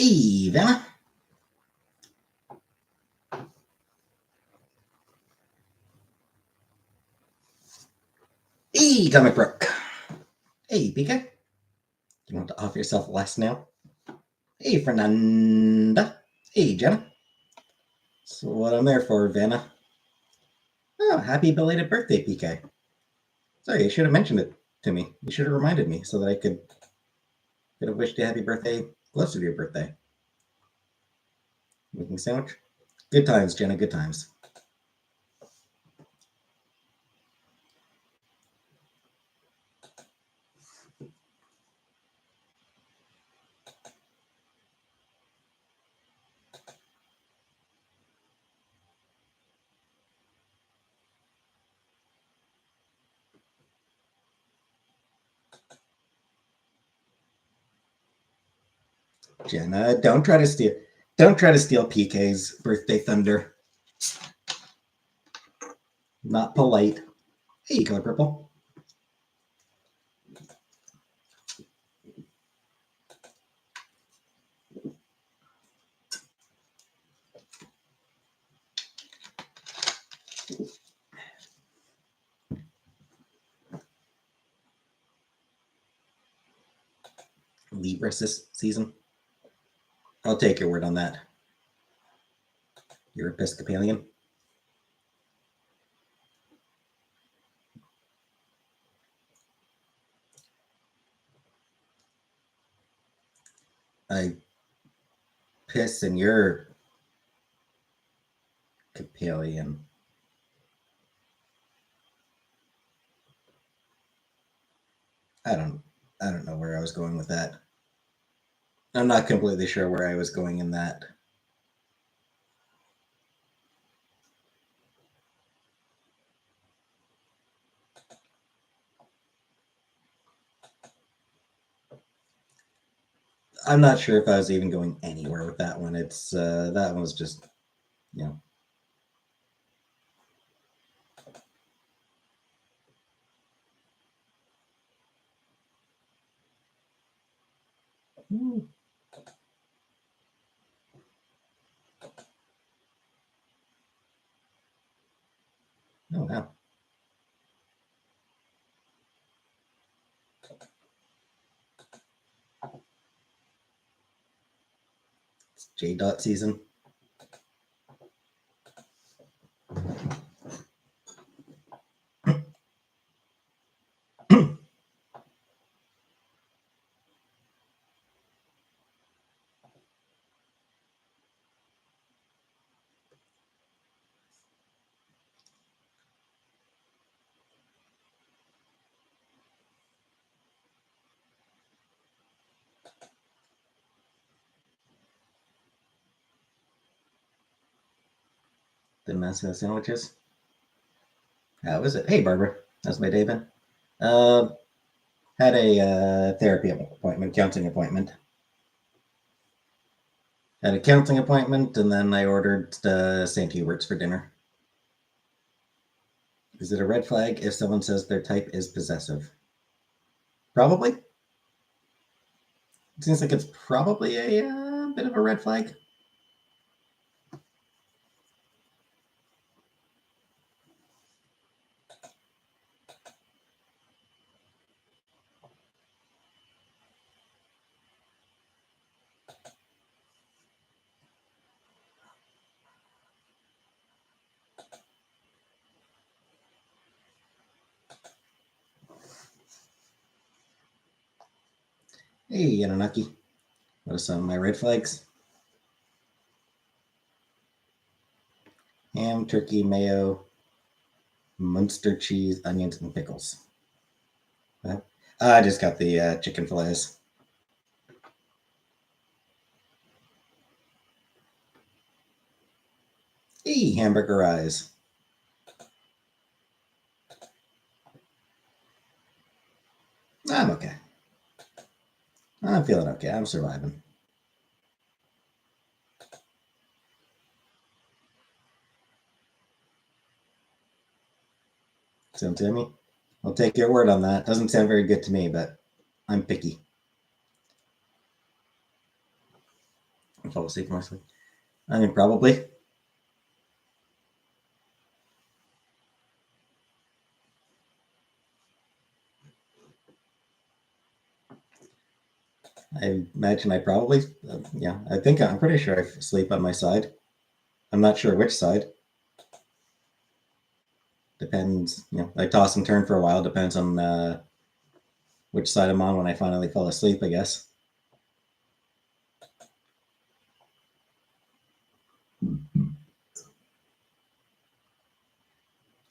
Hey, Vanna. Hey, Comic Brook. Hey, PK. You want to offer yourself less now? Hey, Fernanda. Hey, Jenna. So what I'm there for, Vanna? Oh, happy belated birthday, PK. Sorry, you should have mentioned it to me. You should have reminded me so that I could have wished you happy birthday closer to your birthday. Making a sandwich? Good times, Jenna, good times. Jenna, don't try to steal PK's birthday thunder. Not polite. Hey, Color Purple. Libra season. I'll take your word on that. You're Episcopalian. I piss and you're Capellian. I don't know where I was going with that. I'm not completely sure where I was going in that. I'm not sure if I was even going anywhere with that one. It's that one was just, you know. Ooh. Oh wow. It's Jdot season. The mess of sandwiches. How was it? Hey, Barbara. How's my day been? Had a therapy appointment, counseling appointment. Had a counseling appointment, and then I ordered St. Hubert's for dinner. Is it a red flag if someone says their type is possessive? Probably. It seems like it's probably a bit of a red flag. Hey, Anunnaki. What are some of my red flags? Ham, turkey, mayo, Munster cheese, onions, and pickles. I just got the chicken fillets. Hey, hamburger eyes. I'm okay. I'm feeling okay. I'm surviving. Sound to me? I'll take your word on that. Doesn't sound very good to me, but I'm picky. I'll fall asleep mostly. I mean, probably. I imagine I probably, yeah, I'm pretty sure I sleep on my side. I'm not sure which side. Depends, I toss and turn for a while. Depends on which side I'm on when I finally fall asleep, I guess.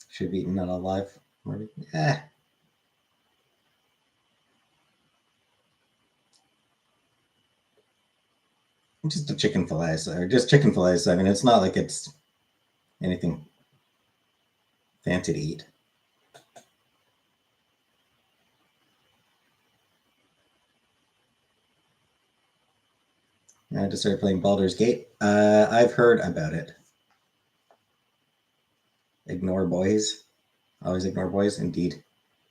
Should be eaten not alive. Eh. Just a chicken fillets, or just chicken fillets. I mean, it's not like it's anything fancy to eat. I just started playing Baldur's Gate. I've heard about it. Ignore boys. Always ignore boys. Indeed.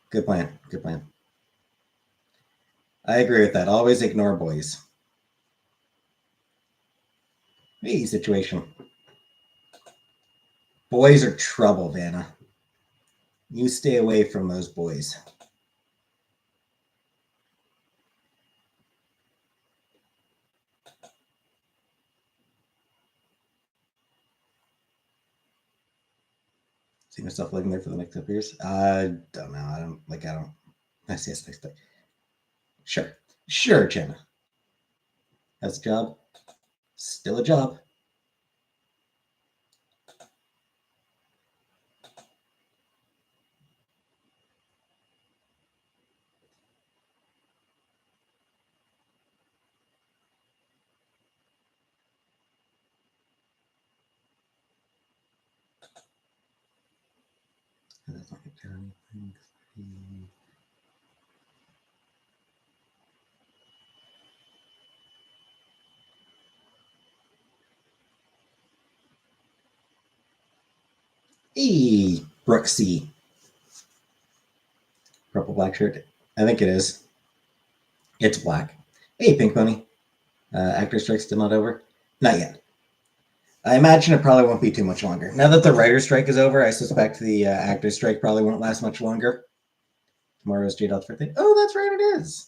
Good plan. Good plan. I agree with that. Always ignore boys. Hey, situation. Boys are trouble, Vanna. You stay away from those boys. See myself living there for the next couple years. I don't know. I don't. That's yes, next thing. Sure. Sure, Jenna. Has a job. Still a job. Hey, Brooksy. Purple black shirt. I think it is. It's black. Hey, Pink Pony. Actor strike still not over? Not yet. I imagine it probably won't be too much longer. Now that the writer's strike is over, I suspect the actor's strike probably won't last much longer. Tomorrow's Jdot's birthday. Oh, that's right, it is.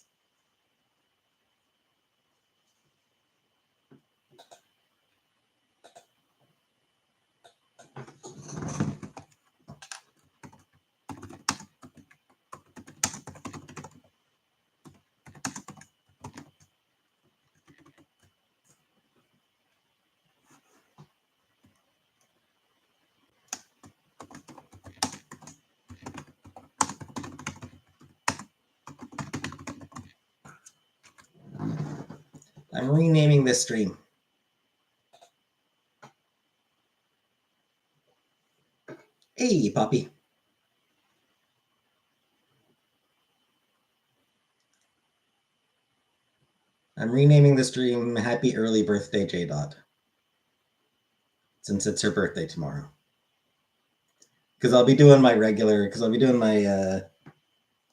I'm renaming this stream. Hey, Poppy. I'm renaming the stream Happy Early Birthday, Jdot. Since it's her birthday tomorrow. Because I'll be doing my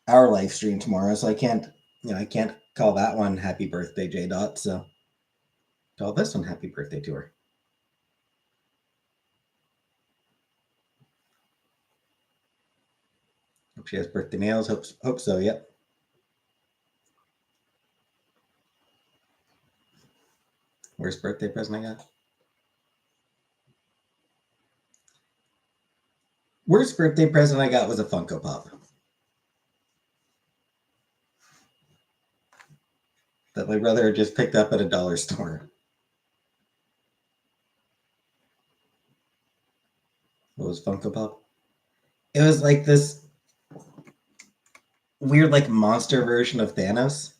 our live stream tomorrow, so I can't call that one Happy Birthday, Jdot. So call this one Happy Birthday to her. Hope she has birthday nails. Hope so. Yep. Worst birthday present I got? Worst birthday present I got was a Funko Pop that my brother just picked up at a dollar store. What was Funko Pop? It was like this weird, like monster version of Thanos,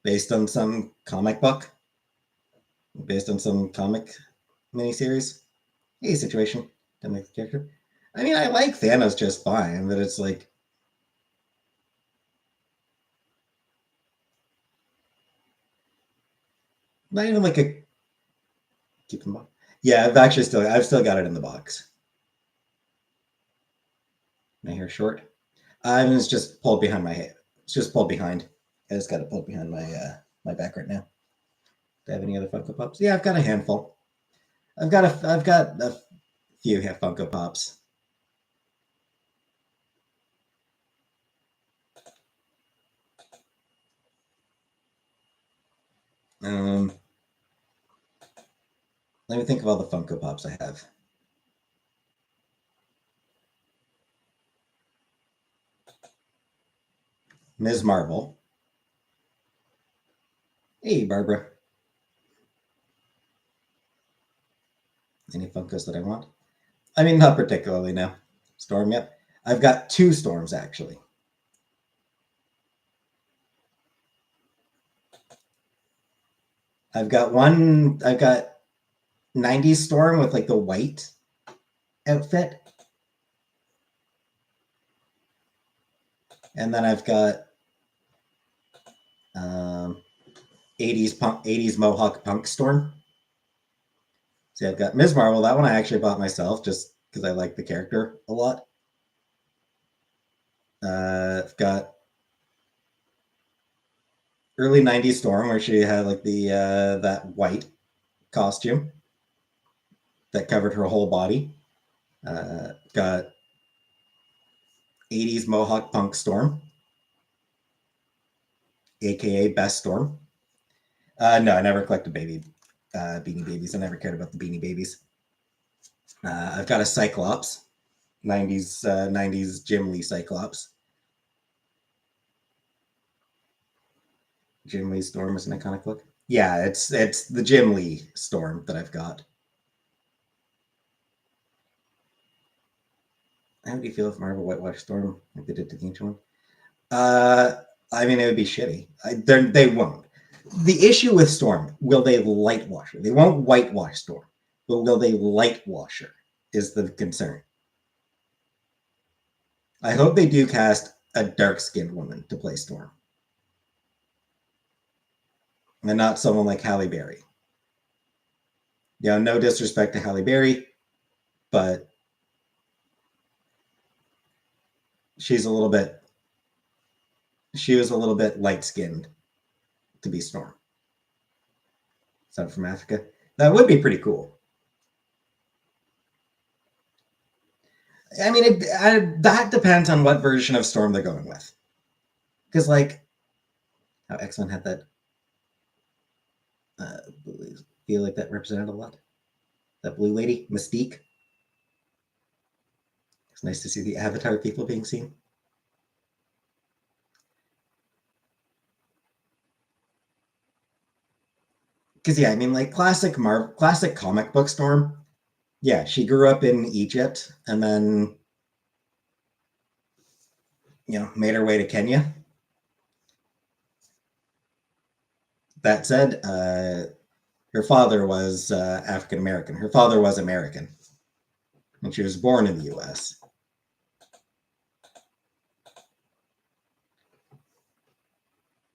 based on some comic book, based on some comic miniseries. Hey, situation. Didn't like the character. I mean, I like Thanos just fine, but it's like not even like a keep them. Yeah, I've still got it in the box. My hair short. It's just pulled behind my head. It's just pulled behind. I just got it pulled behind my back right now. Do I have any other Funko Pops? Yeah, I've got a handful. I've got a few Funko Pops. Let me think of all the Funko Pops I have. Ms. Marvel. Hey, Barbara. Any Funkos that I want? I mean, not particularly now. Storm, yep. I've got 2 Storms, actually. I've got 90s Storm with like the white outfit. And then I've got 80s Mohawk Punk Storm. See, I've got Ms. Marvel. That one I actually bought myself just because I like the character a lot. I've got early 90s Storm where she had like the that white costume that covered her whole body. Got 80s Mohawk Punk Storm, aka Best Storm. No, I never collected Beanie Babies. I never cared about the Beanie Babies. I've got a Cyclops, 90s Jim Lee Cyclops. Jim Lee Storm is an iconic look. Yeah, it's the Jim Lee Storm that I've got. How would you feel if Marvel whitewashed Storm like they did to the ancient one? I mean, it would be shitty. They won't. The issue with Storm, will they lightwash her? They won't whitewash Storm, but will they lightwash her is the concern. I hope they do cast a dark-skinned woman to play Storm. And not someone like Halle Berry. You know, no disrespect to Halle Berry, but she was a little bit light-skinned to be Storm. Son from Africa. That would be pretty cool. I mean, that depends on what version of Storm they're going with. Because, like, how X-Men had that, feel like that represented a lot. That blue lady, Mystique. It's nice to see the Avatar people being seen. Because, yeah, I mean, like, classic comic book Storm. Yeah, she grew up in Egypt and then, you know, made her way to Kenya. That said, her father was African American. Her father was American, and she was born in the U.S.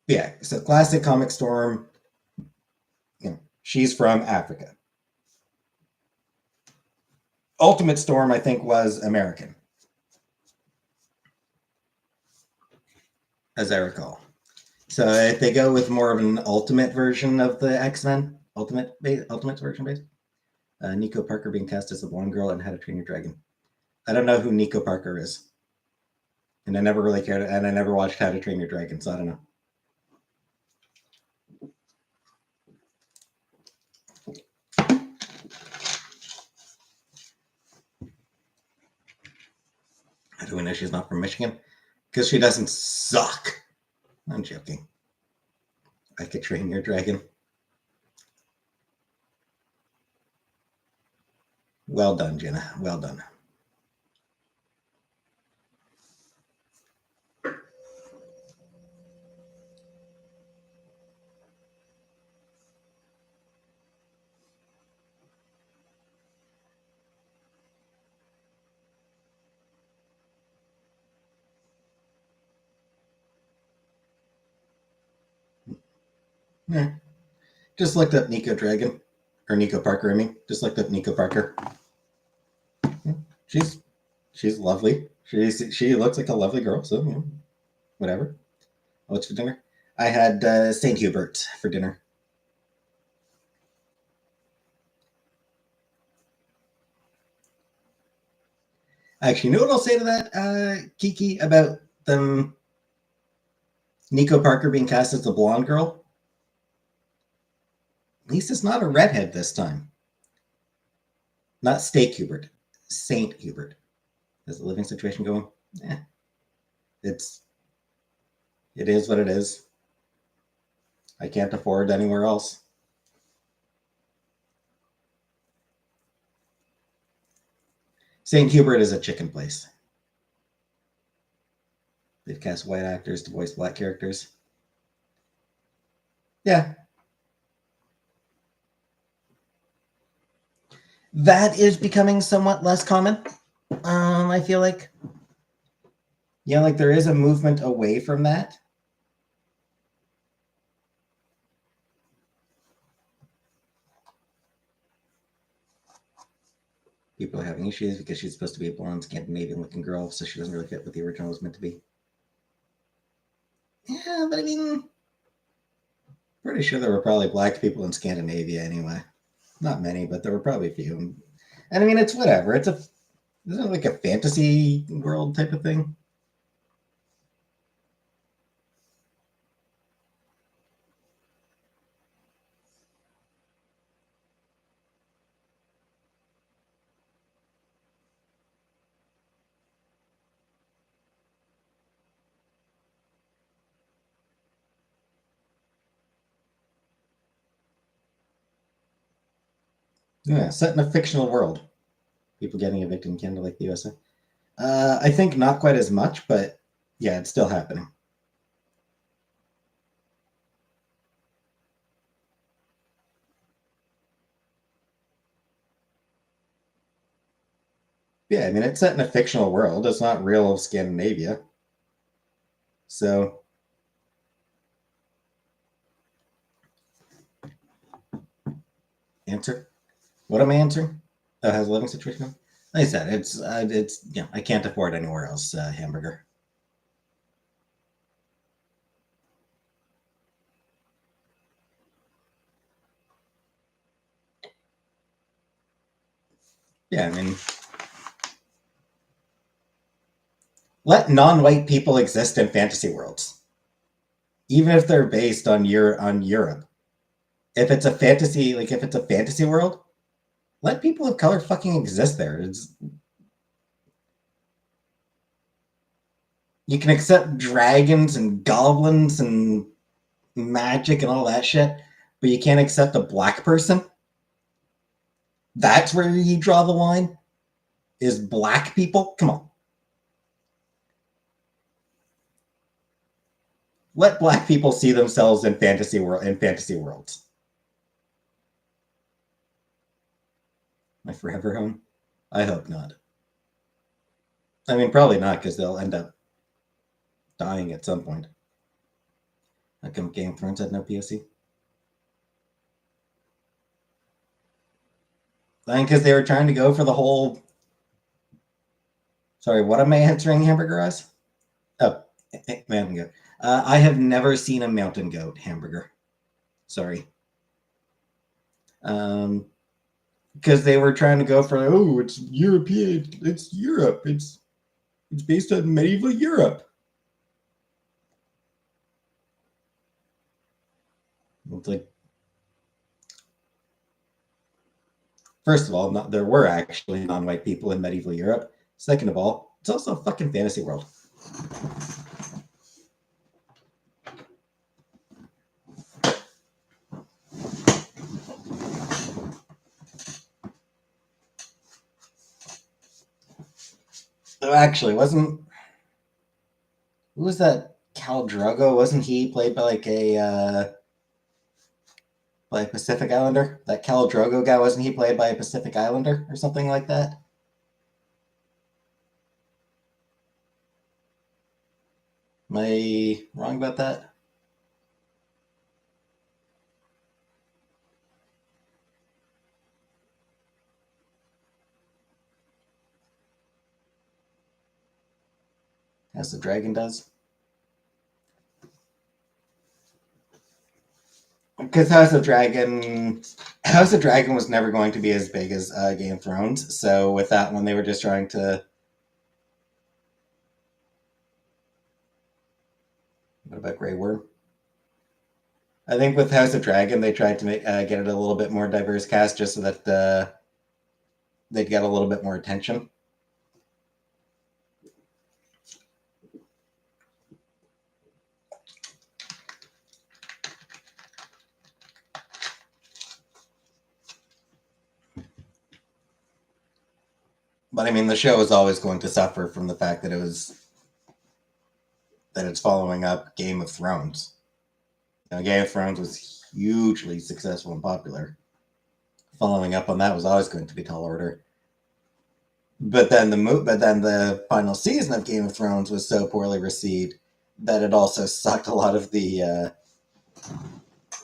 Yeah, so classic comic Storm. You know, she's from Africa. Ultimate Storm, I think, was American, as I recall. So if they go with more of an ultimate version of the X-Men, ultimate version based, Nico Parker being cast as the blonde girl in How to Train Your Dragon. I don't know who Nico Parker is, and I never really cared, and I never watched How to Train Your Dragon, so I don't know. How do we know she's not from Michigan? Because she doesn't suck. I'm joking. I could train your dragon. Well done, Jenna. Well done. Yeah. Just looked up Nico Dragon. Or Nico Parker, I mean. Just looked up Nico Parker. She's lovely. She looks like a lovely girl, so you know, whatever. What's for dinner? I had St. Hubert for dinner. Actually, you know what I'll say to that, Kiki, about them Nico Parker being cast as the blonde girl? At least it's not a redhead this time. Not Steak Hubert. Saint Hubert. Is the living situation going? It is what it is. I can't afford anywhere else. St. Hubert is a chicken place. They've cast white actors to voice black characters. Yeah. That is becoming somewhat less common. I feel like. Yeah, like there is a movement away from that. People are having issues because she's supposed to be a blonde Scandinavian-looking girl, so she doesn't really fit what the original was meant to be. Yeah, but I mean, pretty sure there were probably black people in Scandinavia anyway. Not many, but there were probably a few. And I mean, it's whatever. Isn't it like a fantasy world type of thing? Yeah, set in a fictional world. People getting evicted in Canada like the USA. I think not quite as much, but yeah, it's still happening. Yeah, I mean, it's set in a fictional world. It's not real Scandinavia. So, answer. What am I answering? Oh, how's the living situation going? Like I said, it's I can't afford anywhere else. Hamburger. Yeah, I mean, let non-white people exist in fantasy worlds, even if they're based on Europe. If it's a fantasy, like if it's a fantasy world, let people of color fucking exist there. You can accept dragons and goblins and magic and all that shit, but you can't accept a black person. That's where you draw the line. Is black people? Come on. Let black people see themselves in fantasy worlds. My forever home? I hope not. I mean, probably not, because they'll end up dying at some point. How come Game of Thrones had no POC? I think because they were trying to go for the whole. Sorry, what am I answering, Hamburger Eyes? Oh, mountain goat. I have never seen a mountain goat hamburger. Sorry. Because they were trying to go for it's European, it's Europe, it's based on medieval Europe. It's like, first of all, there were actually non-white people in medieval Europe. Second of all, it's also a fucking fantasy world. Actually, who was that? Khal Drogo? Wasn't he played by like a Pacific Islander? That Khal Drogo guy, wasn't he played by a Pacific Islander or something like that? Am I wrong about that? As the dragon does? Because House of Dragon was never going to be as big as Game of Thrones. So with that one, they were just trying to What about Grey Worm? I think with House of Dragon, they tried to make get it a little bit more diverse cast just so that they'd get a little bit more attention. But I mean, the show is always going to suffer from the fact that it's following up Game of Thrones. Game of Thrones was hugely successful and popular. Following up on that was always going to be tall order. But then the final season of Game of Thrones was so poorly received that it also sucked a lot of the.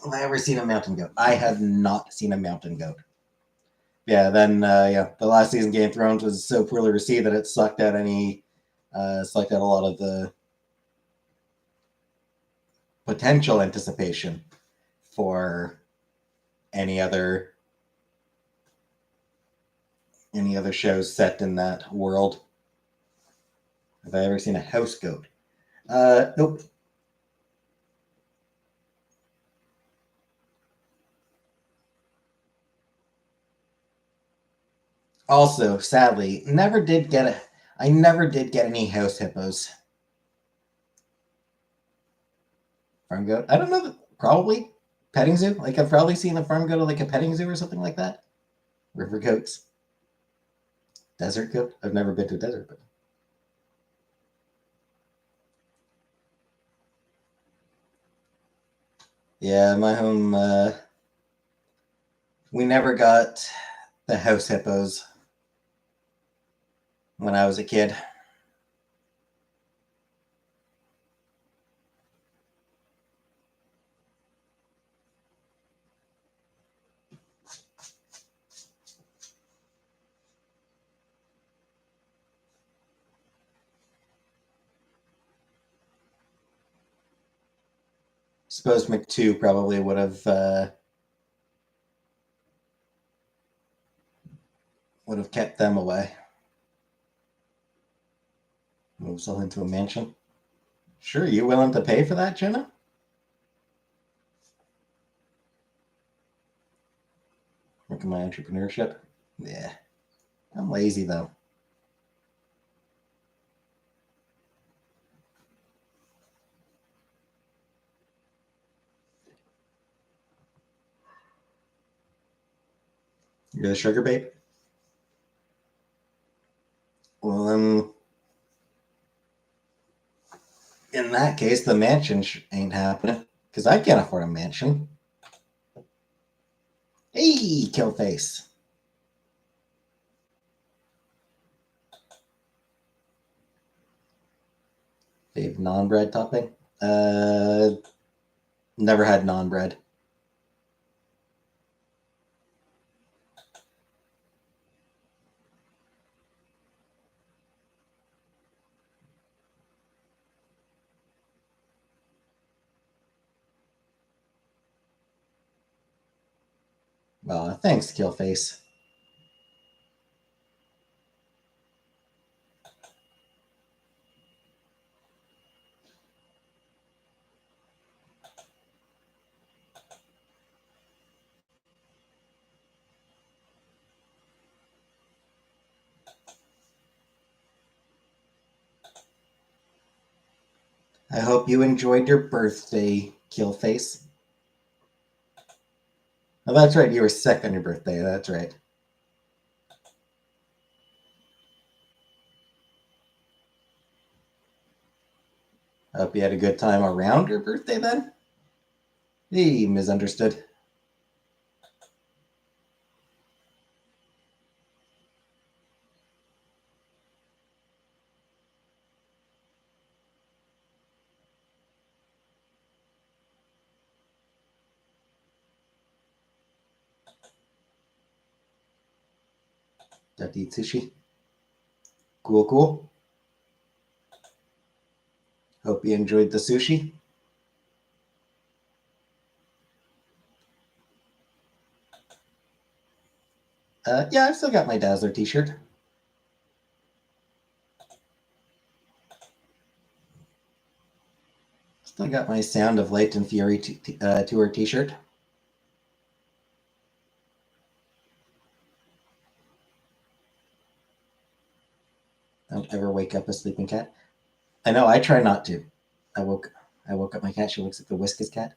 Have I ever seen a mountain goat? I have not seen a mountain goat. Yeah, then the last season of Game of Thrones was so poorly received that it sucked out a lot of the potential anticipation for any other shows set in that world. Have I ever seen a house goat? Nope. Also, sadly, I never did get any house hippos. Farm goat? I don't know. Probably petting zoo. Like I've probably seen a farm goat at like a petting zoo or something like that. River goats. Desert goat? I've never been to a desert goat. Yeah, my home. We never got the house hippos when I was a kid. Suppose McTwo probably would have kept them away. Moves all into a mansion. Sure, you willing to pay for that, Jenna? Look at my entrepreneurship. Yeah. I'm lazy though. You're the sugar babe? Well, in that case, the mansion ain't happening because I can't afford a mansion. Hey, Killface. Fave non-bread topping? Never had non-bread. Well, thanks, Killface. I hope you enjoyed your birthday, Killface. Oh, that's right. You were sick on your birthday. That's right. I hope you had a good time around your birthday then. He misunderstood. Got to eat sushi. Cool, cool. Hope you enjoyed the sushi. Yeah, I've still got my Dazzler t-shirt. Still got my Sound of Light and Fury tour t-shirt. Don't ever wake up a sleeping cat. I know, I try not to. I woke up my cat. She looks like the Whiskas cat.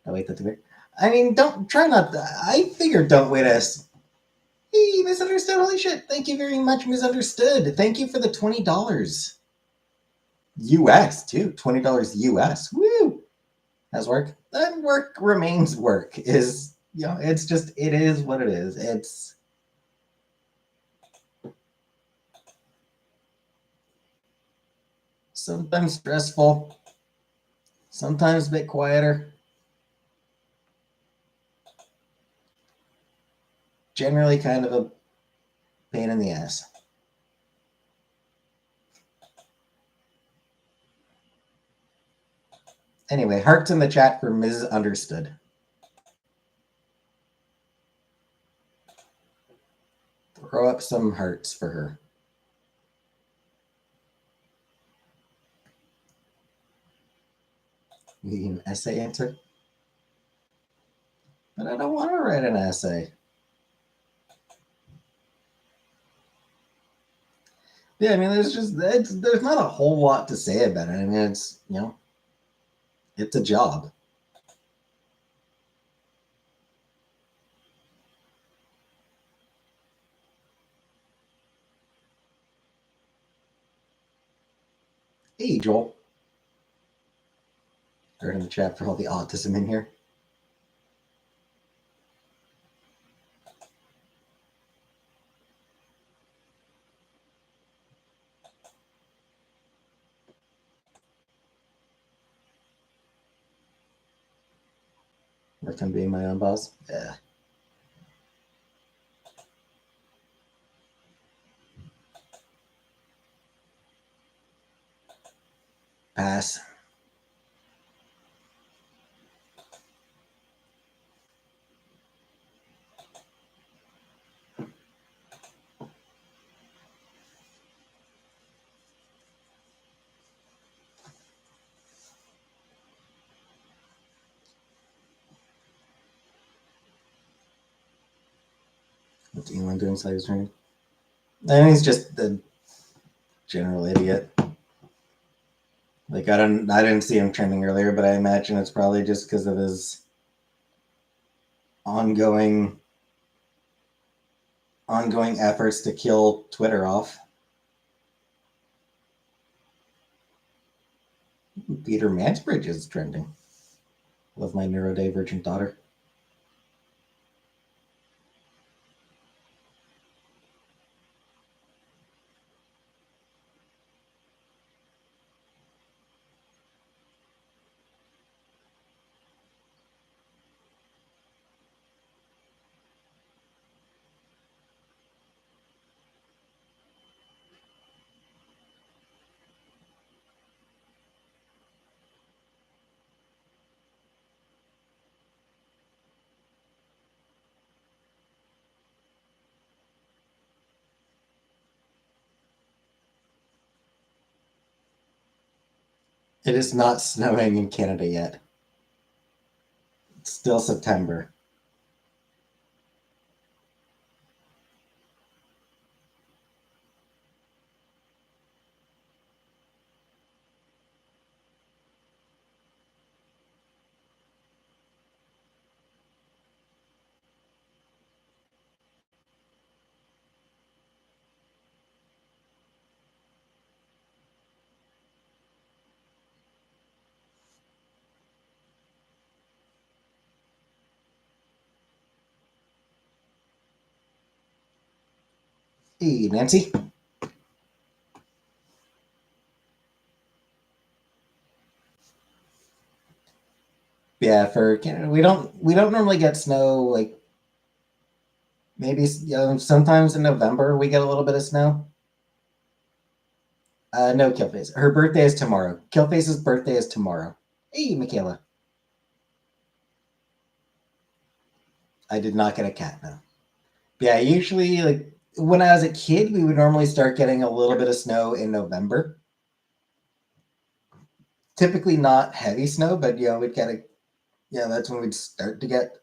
I wait that the bear. I mean, don't try not. I figured don't wait us. Hey, misunderstood. Holy shit! Thank you very much, misunderstood. Thank you for the $20. US too. $20 US. Woo! How's work? That work remains work. Is it's just it is what it is. It's sometimes stressful, sometimes a bit quieter. Generally kind of a pain in the ass. Anyway, hearts in the chat for misunderstood. Throw up some hearts for her. You need an essay answer? But I don't want to write an essay. Yeah, I mean, there's not a whole lot to say about it. I mean, it's it's a job. Hey, Joel. Third in the chat for all the autism in here. Work on being my own boss. Yeah. Pass. What's Elon doing inside his training? And he's just the general idiot. Like I didn't see him trending earlier, but I imagine it's probably just because of his ongoing efforts to kill Twitter off. Peter Mansbridge is trending. Love my neurodivergent daughter. It is not snowing in Canada yet. It's still September. Hey, Nancy. Yeah, for Canada, we don't normally get snow. Like maybe sometimes in November we get a little bit of snow. No, Killface. Her birthday is tomorrow. Killface's birthday is tomorrow. Hey, Michaela. I did not get a cat, no. Yeah, usually, like, when I was a kid, we would normally start getting a little bit of snow in November. typically not heavy snow, but we'd get that's when we'd start to get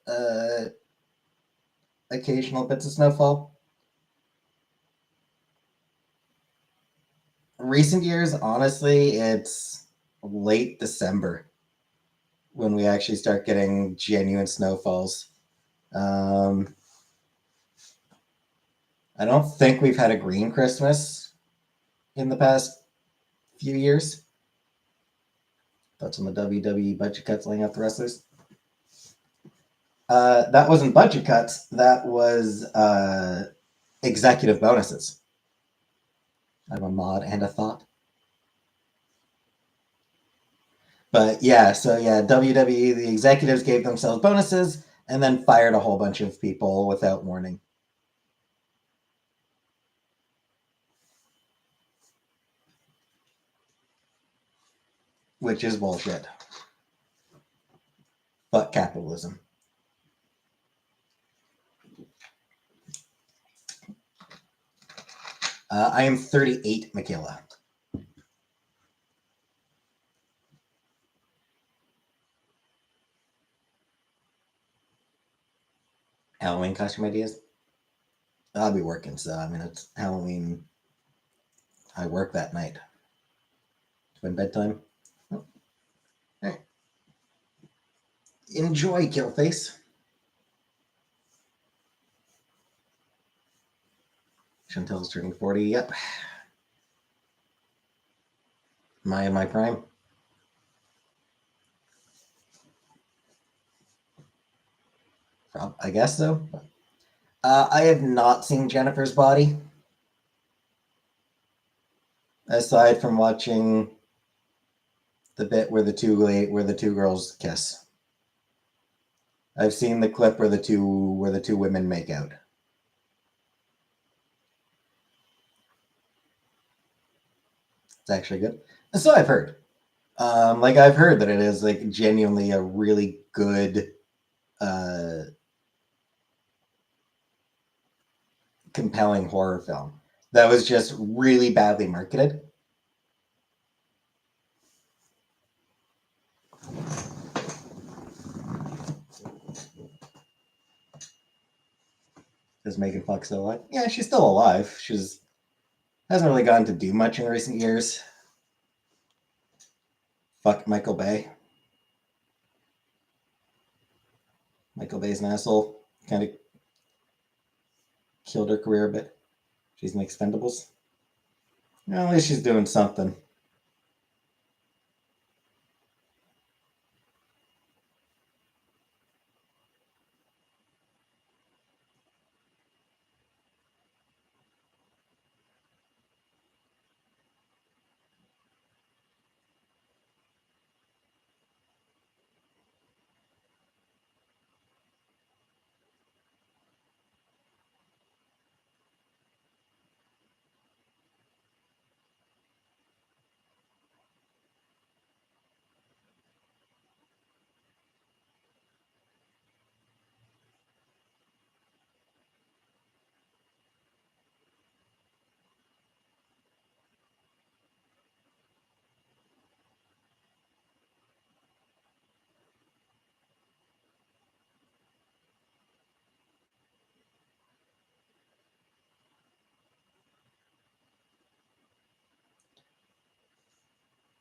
occasional bits of snowfall. Recent years, honestly, it's late December when we actually start getting genuine snowfalls. I don't think we've had a green Christmas in the past few years. That's on the WWE budget cuts laying out the wrestlers. That wasn't budget cuts. That was executive bonuses. I have a mod and a thought. But WWE, the executives gave themselves bonuses and then fired a whole bunch of people without warning. Which is bullshit. But capitalism. I am 38, Michaela. Halloween costume ideas? I'll be working, so it's Halloween. I work that night. When bedtime. Oh. Right. Enjoy, Killface. Chantel's turning 40. Yep. My prime. I guess so. I have not seen Jennifer's Body. Aside from watching the bit where the two girls kiss. I've seen the clip where the two women make out. It's actually good. And so I've heard. I've heard that it is like genuinely a really good compelling horror film that was just really badly marketed. Is Megan Fox still alive? Yeah, she's still alive. She's hasn't really gotten to do much in recent years. Fuck Michael Bay. Michael Bay's an asshole. Kind of killed her career a bit. She's in Expendables. Well, at least she's doing something.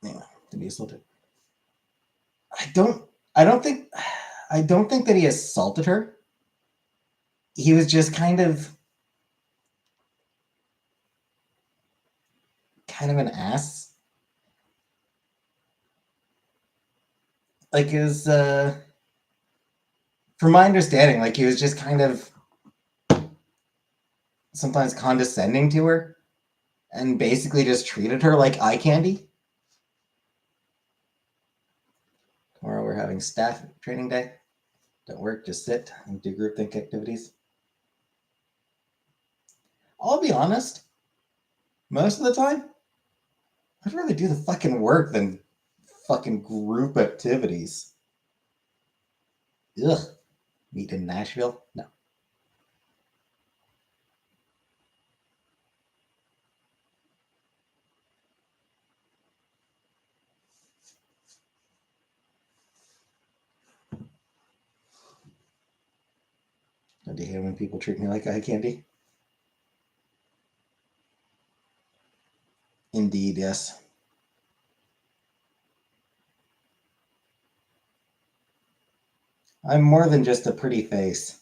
Yeah, Denise will do. I don't think that he assaulted her. He was just kind of an ass. Like his from my understanding, like he was just kind of sometimes condescending to her and basically just treated her like eye candy. Tomorrow we're having staff training day. Don't work, just sit and do groupthink activities. I'll be honest, most of the time, I'd rather do the fucking work than fucking group activities. Ugh. Meet in Nashville? No. Don't you hate when people treat me like eye candy? Indeed, yes. I'm more than just a pretty face.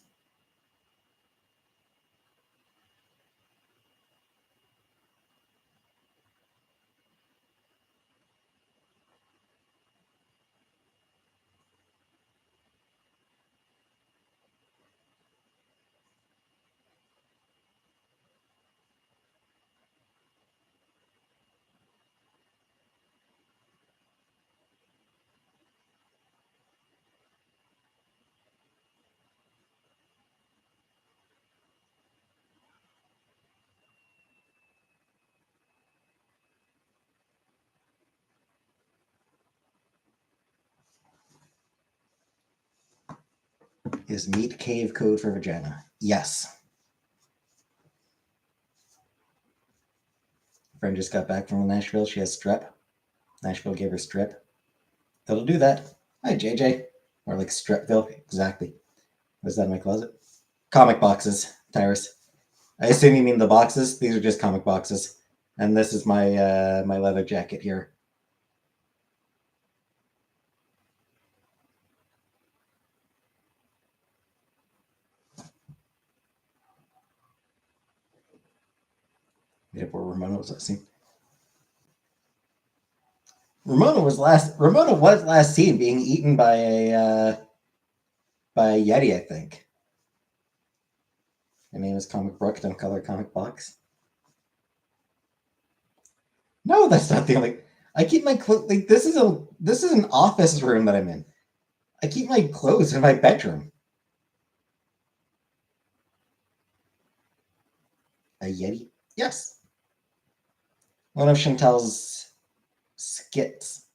Is meat cave code for vagina? Yes. Friend just got back from Nashville. She has strep. Nashville gave her strep. That'll do that. Hi, JJ. Or like Strepville. Exactly. What's that in my closet? Comic boxes, Tyrus. I assume you mean the boxes. These are just comic boxes. And this is my my leather jacket here. Yeah, where Ramona was last seen. Ramona was last seen being eaten by a Yeti, I think. Her name is Comic Brook, don't call her Comic Box. No, that's not the only. I keep my clothes. Like this is an office room that I'm in. I keep my clothes in my bedroom. A Yeti? Yes. One of Chantel's skits.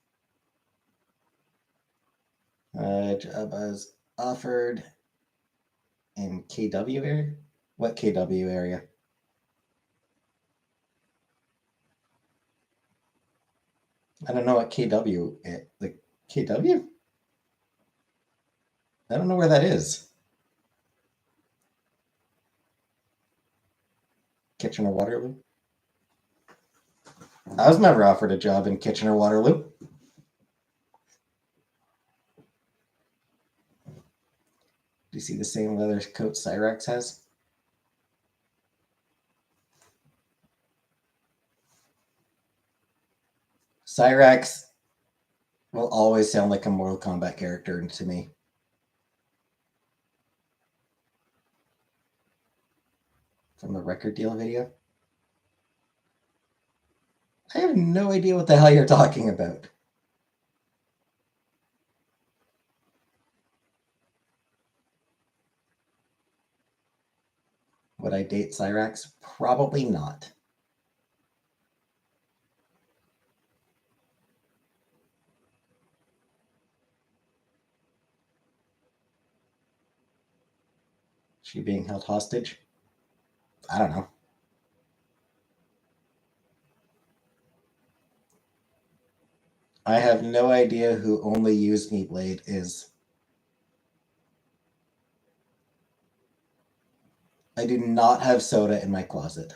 Job was offered in KW area. What KW area? I don't know what KW. Like KW? I don't know where that is. Kitchener Waterloo. I was never offered a job in Kitchener Waterloo. Do you see the same leather coat Cyrax has? Cyrax will always sound like a Mortal Kombat character to me. From the record deal video? I have no idea what the hell you're talking about. Would I date Cyrax? Probably not. She being held hostage? I don't know. I have no idea who Only Use Me Blade is. I do not have soda in my closet.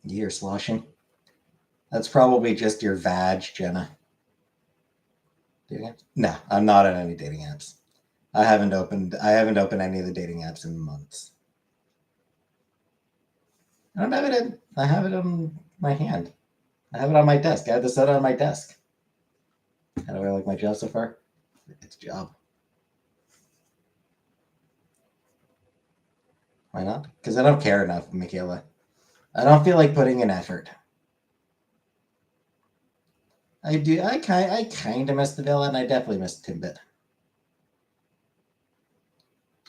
You're sloshing. That's probably just your vag, Jenna. Dating apps? No, I'm not on any dating apps. I haven't opened any of the dating apps in months. I don't have it in. I have it on my hand. I have it on my desk. I have the soda on my desk. How do I like my job so far? It's a job. Why not? Because I don't care enough, Michaela. I don't feel like putting in effort. I do. I kind of miss the villa, and I definitely miss Timbit.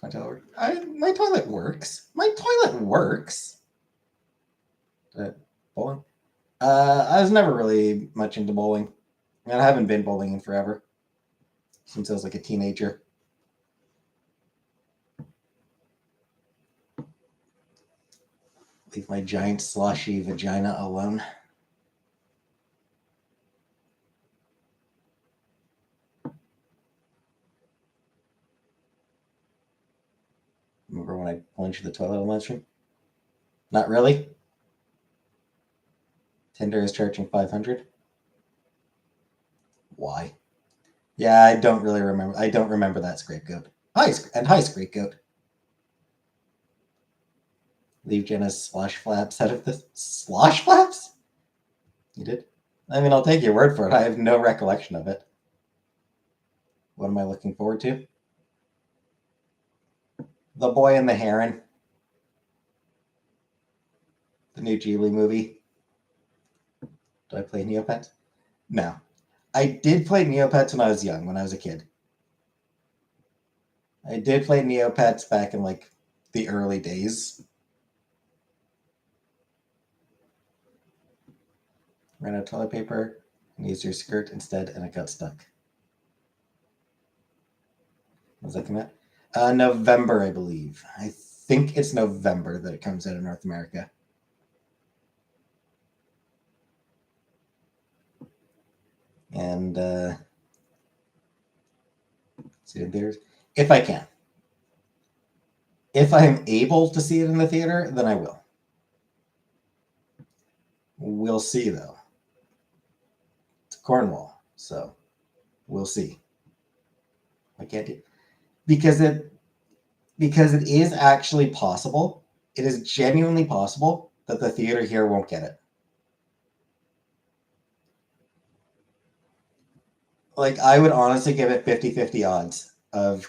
My toilet works. My toilet works. Bowling. I was never really much into bowling. I haven't been bowling in forever. Since I was like a teenager. Leave my giant sloshy vagina alone. Remember when I plunged the toilet on live stream? Not really. Tinder is charging $500. Why? Yeah, I don't really remember. I don't remember that scapegoat. Hi, scapegoat. Leave Jenna's slosh flaps out of the slosh flaps? You did? I mean, I'll take your word for it. I have no recollection of it. What am I looking forward to? The Boy and the Heron. The new Ghibli movie. Do I play Neopets? No. I did play Neopets when I was young, when I was a kid. I did play Neopets back in like the early days. Ran out of toilet paper and used your skirt instead, and it got stuck. Was that come out? November, I believe. I think it's November that it comes out in North America. And see it in theaters if I can. If I'm able to see it in the theater, then I will. We'll see, though. It's Cornwall, so we'll see. I can't do because it is actually possible. It is genuinely possible that the theater here won't get it. Like, I would honestly give it 50-50 odds of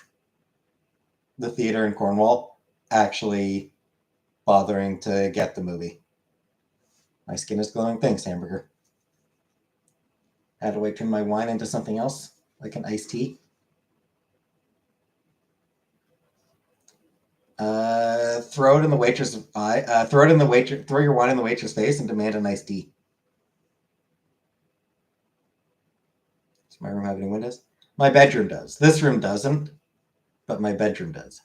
the theater in Cornwall actually bothering to get the movie. My skin is glowing. Thanks, hamburger. How do I turn my wine into something else, like an iced tea? Throw it in the waitress' eye. Throw your wine in the waitress' face and demand an iced tea. Does my room have any windows? My bedroom does. This room doesn't, but my bedroom does.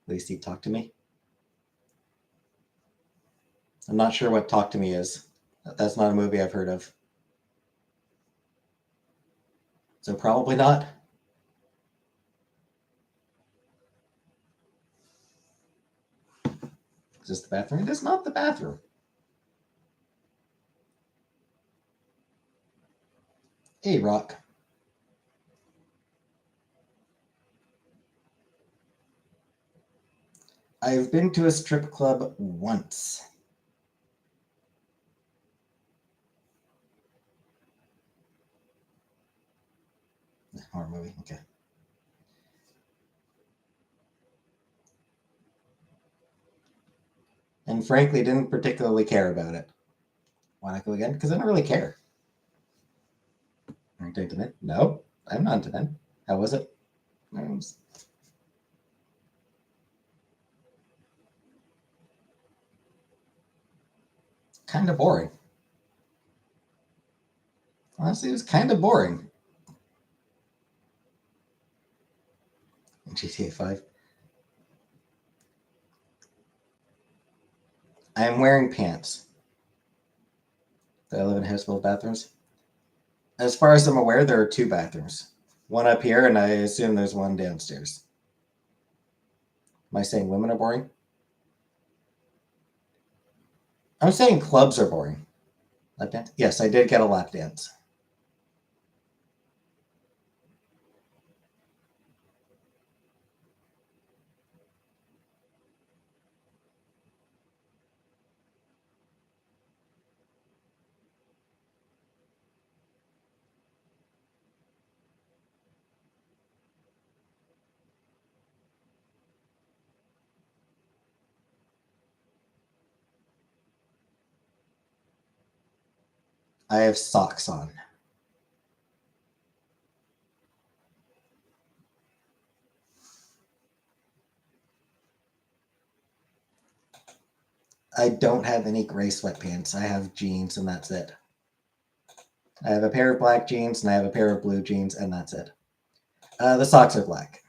Lacey, talk to me. I'm not sure what Talk to Me is. That's not a movie I've heard of. So probably not. Is this the bathroom? It is not the bathroom. Hey, Rock. I've been to a strip club once. Horror movie, okay. And frankly, didn't particularly care about it. Want to go again? Because I don't really care. Are you into men? No, I'm not into men. How was it? It was kind of boring. Honestly, it was kind of boring. In GTA 5. I am wearing pants. Do I live in a house full of bathrooms? As far as I'm aware, there are 2 bathrooms. One up here, and I assume there's one downstairs. Am I saying women are boring? I'm saying clubs are boring. Lap dance? Yes, I did get a lap dance. I have socks on. I don't have any gray sweatpants. I have jeans, and that's it. I have a pair of black jeans, and I have a pair of blue jeans, and that's it. The socks are black.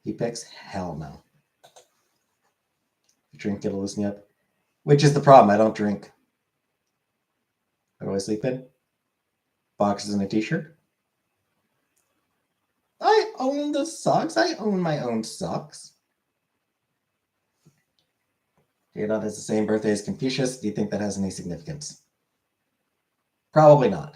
He picks hell no. You drink, it'll loosen you up. Which is the problem. I don't drink. What do I sleep in? Boxes and a t-shirt. I own the socks. I own my own socks. Jdot has the same birthday as Confucius. Do you think that has any significance? Probably not.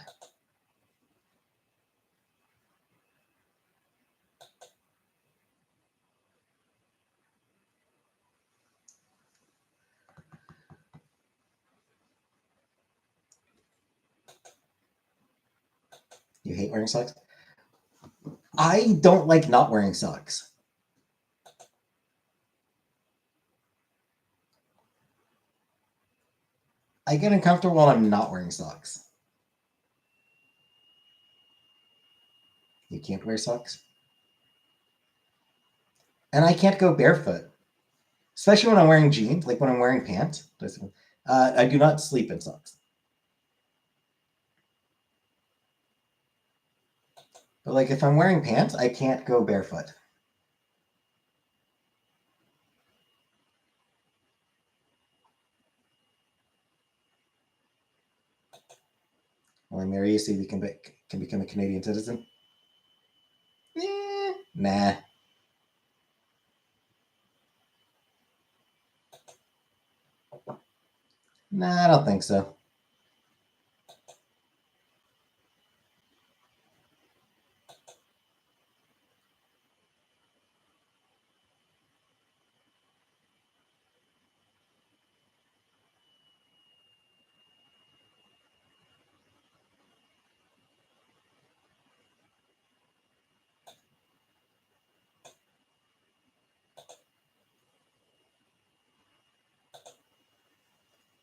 You hate wearing socks? I don't like not wearing socks. I get uncomfortable when I'm not wearing socks. You can't wear socks? And I can't go barefoot. Especially when I'm wearing jeans, like when I'm wearing pants. I do not sleep in socks. But like if I'm wearing pants, I can't go barefoot. Will I marry you so you can become a Canadian citizen? Nah. Nah, I don't think so.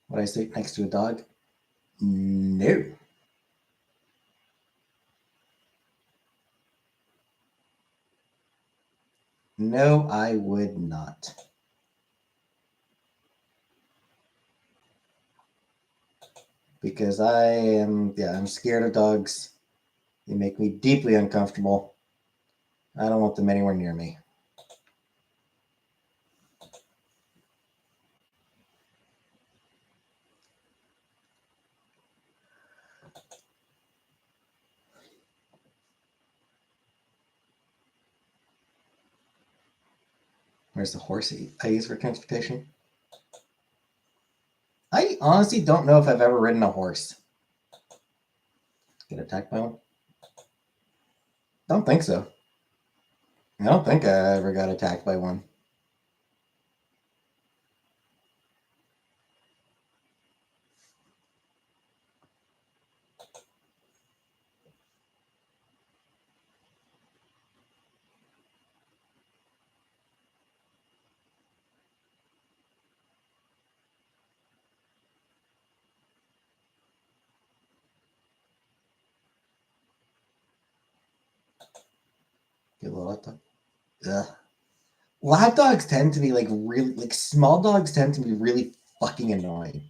Would I sleep next to a dog? No. No, I would not. Because I'm scared of dogs. They make me deeply uncomfortable. I don't want them anywhere near me. Where's the horse I use for transportation? I honestly don't know if I've ever ridden a horse. Get attacked by one? Don't think so. I don't think I ever got attacked by one. Get a little hot dog. Ugh. Lap dogs tend to be like really, like small dogs tend to be really fucking annoying.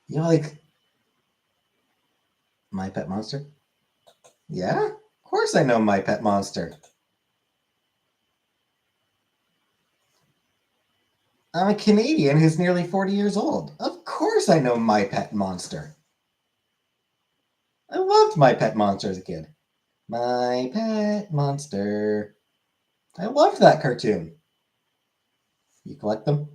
You know, like My Pet Monster? Yeah? Of course I know My Pet Monster. I'm a Canadian who's nearly 40 years old. Of course I know My Pet Monster. I loved My Pet Monster as a kid. My Pet Monster. I loved that cartoon. You collect them?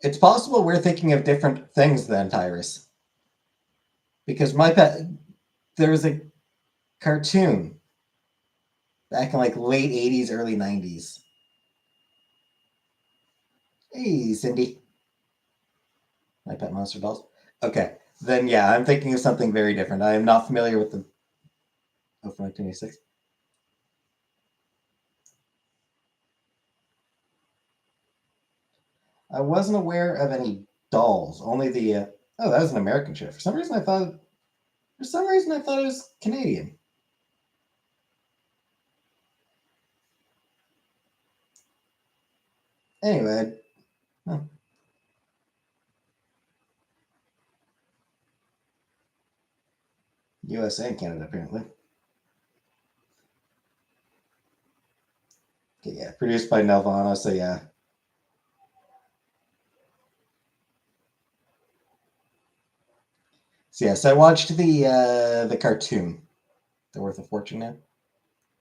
It's possible we're thinking of different things then, Tyrus. Because there was a cartoon back in like late 80s, early 90s. Hey, Cindy. My Pet Monster dolls. Okay, then yeah, I'm thinking of something very different. I am not familiar with the. Oh, from 1986. I wasn't aware of any dolls. Only the. Oh, that was an American show. For some reason, I thought. For some reason, I thought it was Canadian. Anyway, USA and Canada apparently. Okay, yeah, produced by Nelvana, so yeah. So yes, I watched the cartoon. They're worth a fortune now.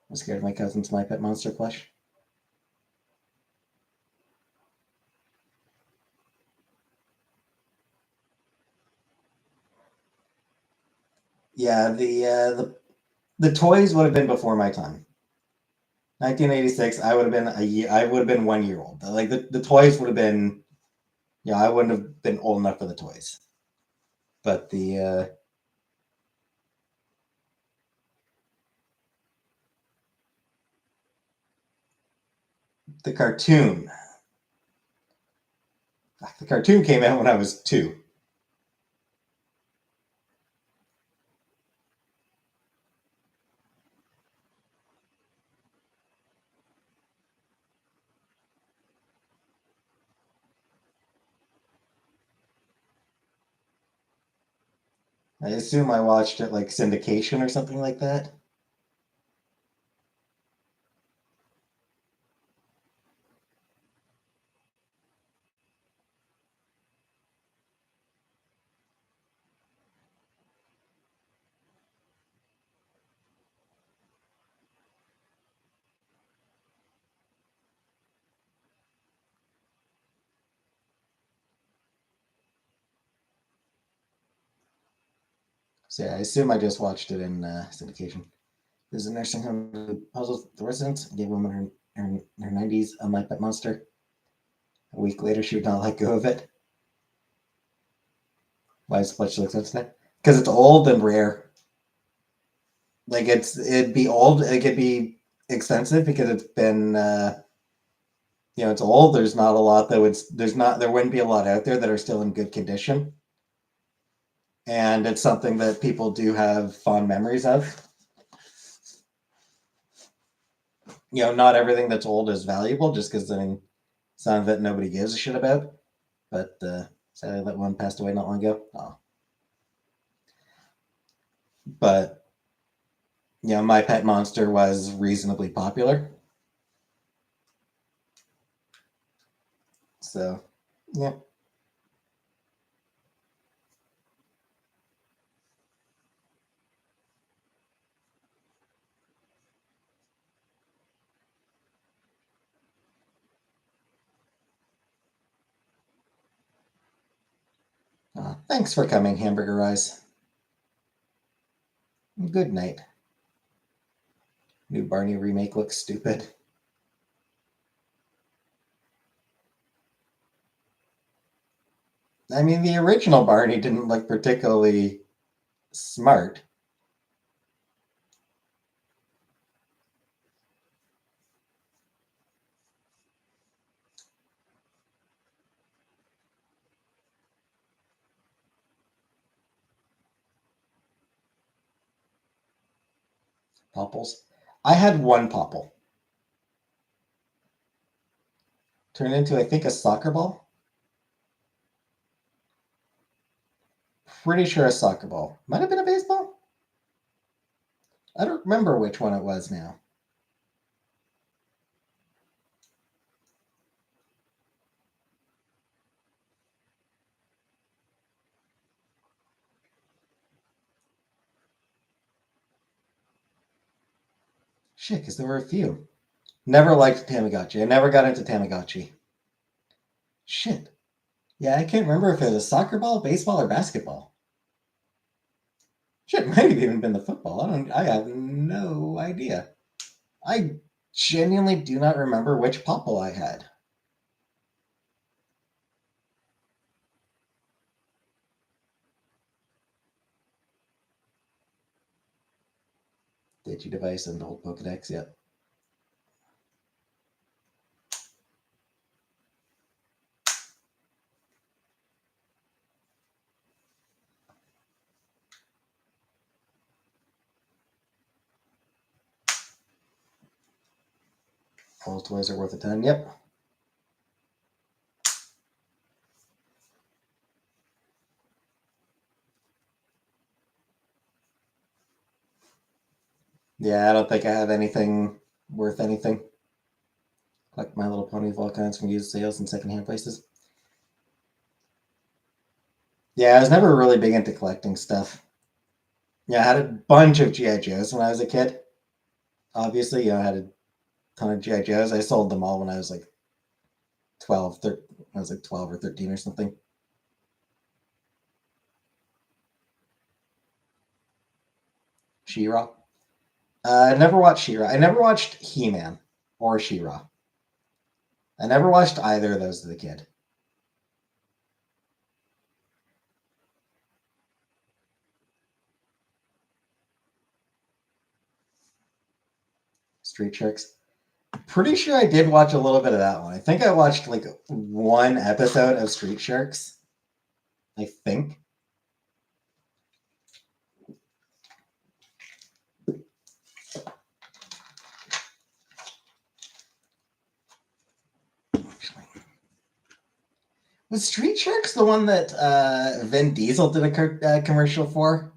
I'm scared of my cousin's My Pet Monster plush. Yeah, the toys would have been before my time. 1986, I would have been a year. I would have been 1 year old. Like the toys would have been. Yeah, I wouldn't have been old enough for the toys. But the cartoon. The cartoon came out when I was 2. I assume I watched it like syndication or something like that. So yeah, I assume I just watched it in syndication. There's a nursing home who puzzles the residents, gave a woman in her 90s a My Pet Monster. A week later, she would not let go of it. Why is Fletch so expensive? Because it's old and rare. Like it'd be old. It could be expensive because it's been it's old. There's not a lot that would there wouldn't be a lot out there that are still in good condition, and it's something that people do have fond memories of. Not everything that's old is valuable, just because some of it nobody gives a shit about. But sadly, that one passed away not long ago. Oh. But My Pet Monster was reasonably popular. So, yeah. Thanks for coming, Hamburger Eyes. Good night. New Barney remake looks stupid. I mean, the original Barney didn't look particularly smart. Popples. I had one popple. Turned into, I think, a soccer ball. Pretty sure a soccer ball. Might have been a baseball. I don't remember which one it was now. Shit, because there were a few. Never liked Tamagotchi. I never got into Tamagotchi. Shit. Yeah, I can't remember if it was a soccer ball, baseball, or basketball. Shit, might have even been the football. I have no idea. I genuinely do not remember which popple I had. Digidevice and old Pokedex, yep. All toys are worth a ton, yep. Yeah, I don't think I have anything worth anything. Collect My Little Pony Volcans from used sales and secondhand places. Yeah, I was never really big into collecting stuff. Yeah, I had a bunch of GI Joes when I was a kid. Obviously, I had a ton of GI Joes. I sold them all when I was like 12, 13, I was like 12 or 13 or something. She-Ra. I never watched She-Ra. I never watched He-Man or She-Ra. I never watched either of those as a kid. Street Sharks. Pretty sure I did watch a little bit of that one. I think I watched like one episode of Street Sharks. I think. Was Street Sharks the one that Vin Diesel did a commercial for?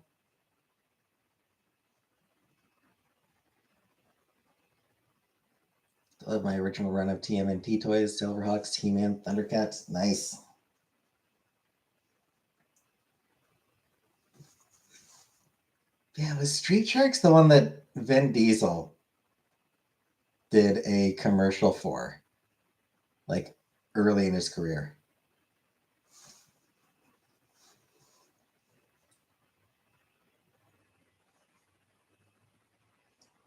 I love my original run of TMNT toys, Silverhawks, He-Man, Thundercats. Nice. Yeah, was Street Sharks the one that Vin Diesel did a commercial for? Like early in his career.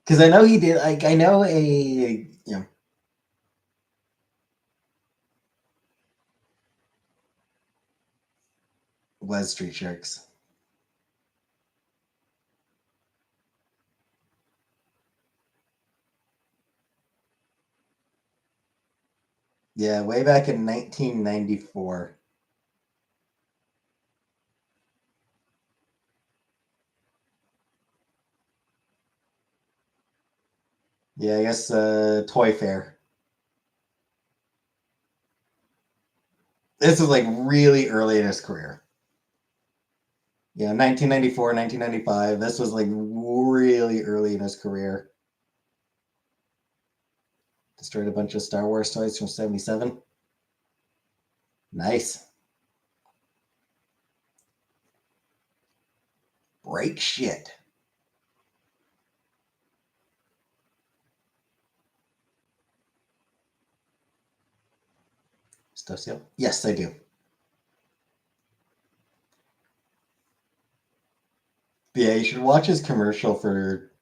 Because I know he did. Like I know was Street Sharks. Yeah, way back in 1994. Yeah, I guess Toy Fair. This is like really early in his career. Yeah, 1994, 1995. This was like really early in his career. Destroyed a bunch of Star Wars toys from 77. Nice. Break shit. Stuff sale? Yes, I do. But yeah, you should watch his commercial for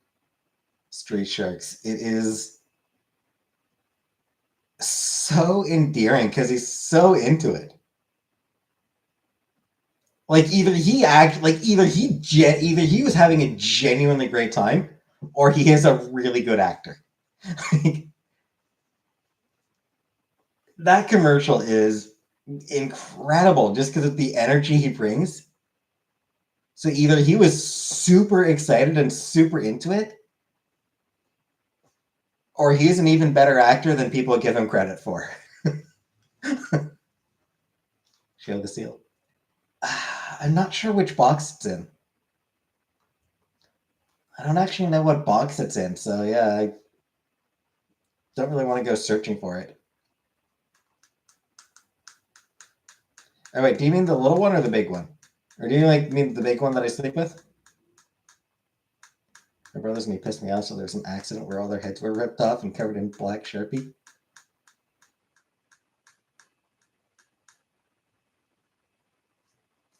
Street Sharks. It is so endearing because he's so into it. Like either he was having a genuinely great time, or he is a really good actor. That commercial is incredible just because of the energy he brings. So either he was super excited and super into it, or he's an even better actor than people give him credit for. Show the seal. I'm not sure which box it's in. I don't actually know what box it's in, so yeah, I don't really want to go searching for it. Oh wait, do you mean the little one or the big one? Or do you mean the big one that I sleep with? My brothers and me pissed me off, so there's an accident where all their heads were ripped off and covered in black Sharpie.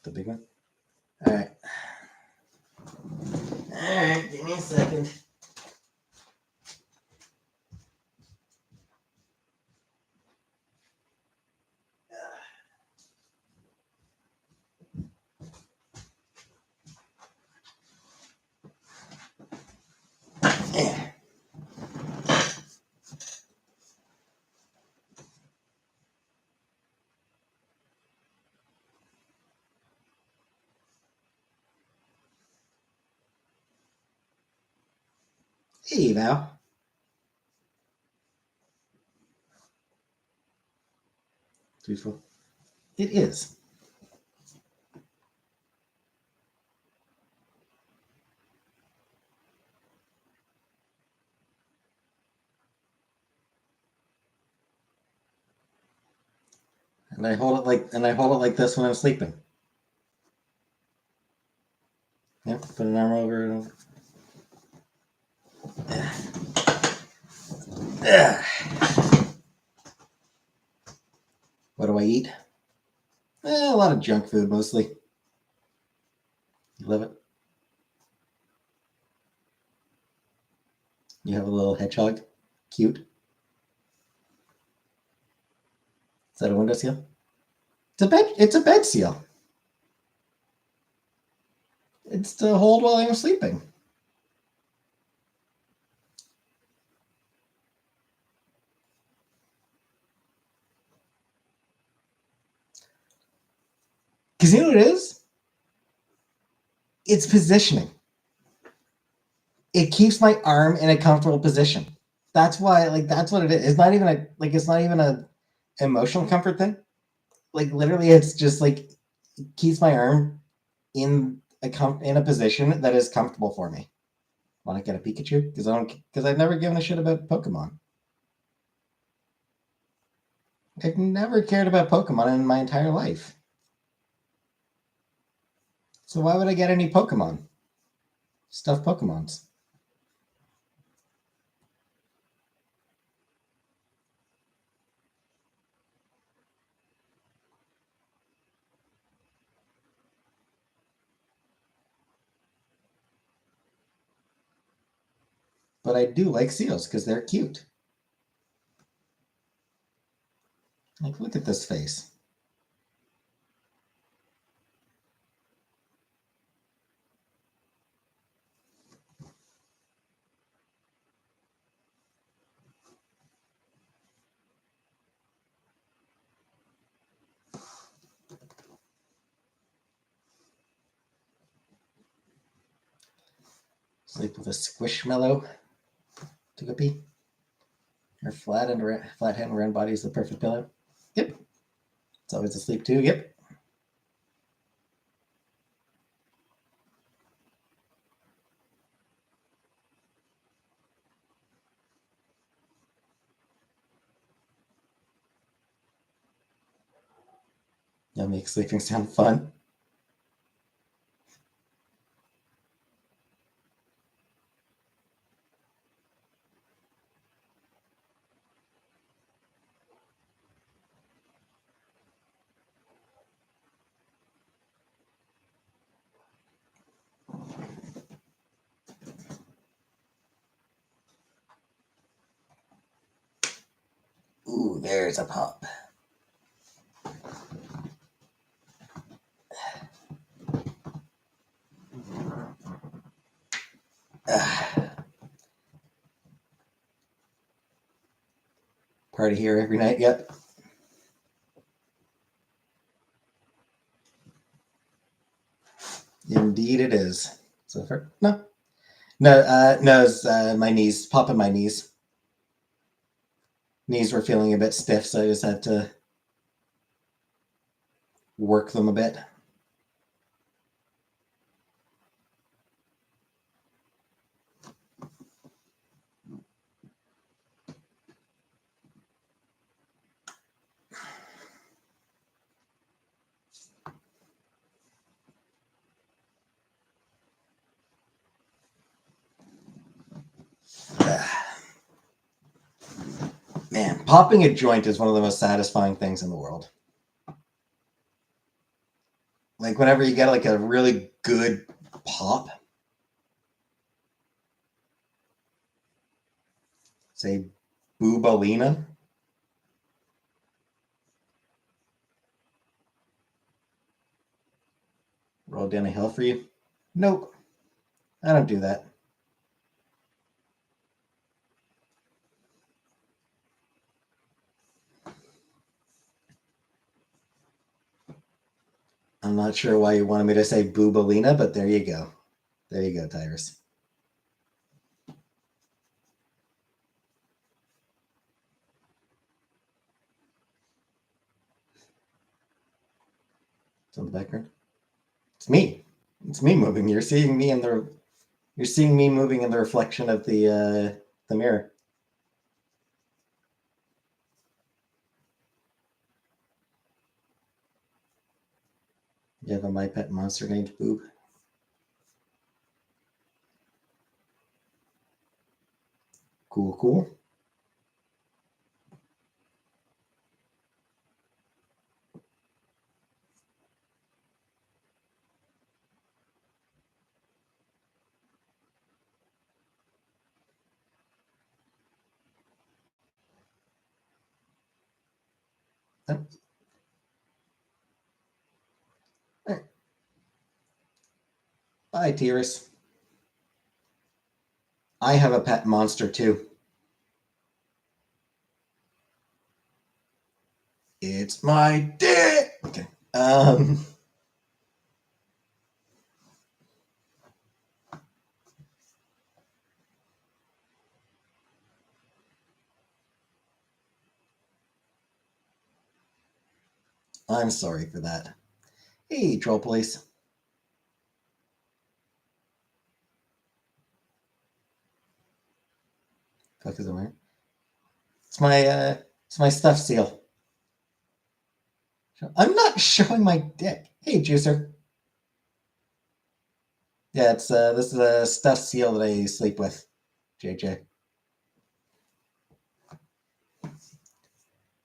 The big one? Alright. Alright, give me a second. Hey, Val. Beautiful. It is. And I hold it like this when I'm sleeping. Yep, put an arm over and over. What do I eat? A lot of junk food mostly. You love it? You have a little hedgehog? Cute. Is that a window seal? It's a bed seal. It's to hold while I'm sleeping. Because you know what it is? It's positioning. It keeps my arm in a comfortable position. That's why, like, that's what it is. It's not even a emotional comfort thing. Like, literally, it's just like it keeps my arm in a position that is comfortable for me. Want to get a Pikachu? Because I've never given a shit about Pokemon. I've never cared about Pokemon in my entire life. So why would I get any Pokemon? Stuffed Pokemons. But I do like seals because they're cute. Like, look at this face. Sleep with a squishmallow. Took a pee. Her flat head and round body is the perfect pillow. Yep. It's always asleep too. Yep. That makes sleeping sound fun. Ooh, there's a pop. Party here every night. Yep. Indeed, it is. So far, no, it's my knees, popping my knees. Knees were feeling a bit stiff, so I just had to work them a bit. Man, popping a joint is one of the most satisfying things in the world. Like whenever you get like a really good pop, say Boobalina. Roll down a hill for you? Nope. I don't do that. I'm not sure why you wanted me to say Boobalina, but there you go. There you go, Tyrus. It's on the background. It's me. It's me moving. You're seeing me moving in the reflection of the mirror. You have a My Pet Monster named Boob? Cool, cool. Bye, Tyrus. I have a pet monster too. It's my dick. Okay. I'm sorry for that. Hey, Troll Police. Fuck is it wearing? It's my stuffed seal. I'm not showing my dick. Hey, Juicer. Yeah, it's this is a stuffed seal that I sleep with, JJ.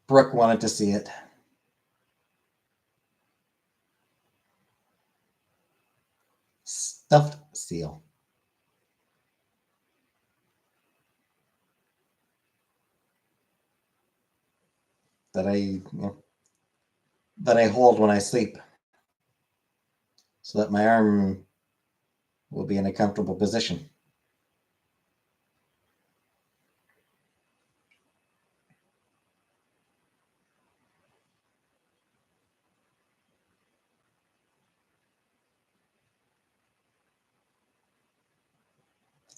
Brooke wanted to see it. Stuffed seal. That that I hold when I sleep, so that my arm will be in a comfortable position.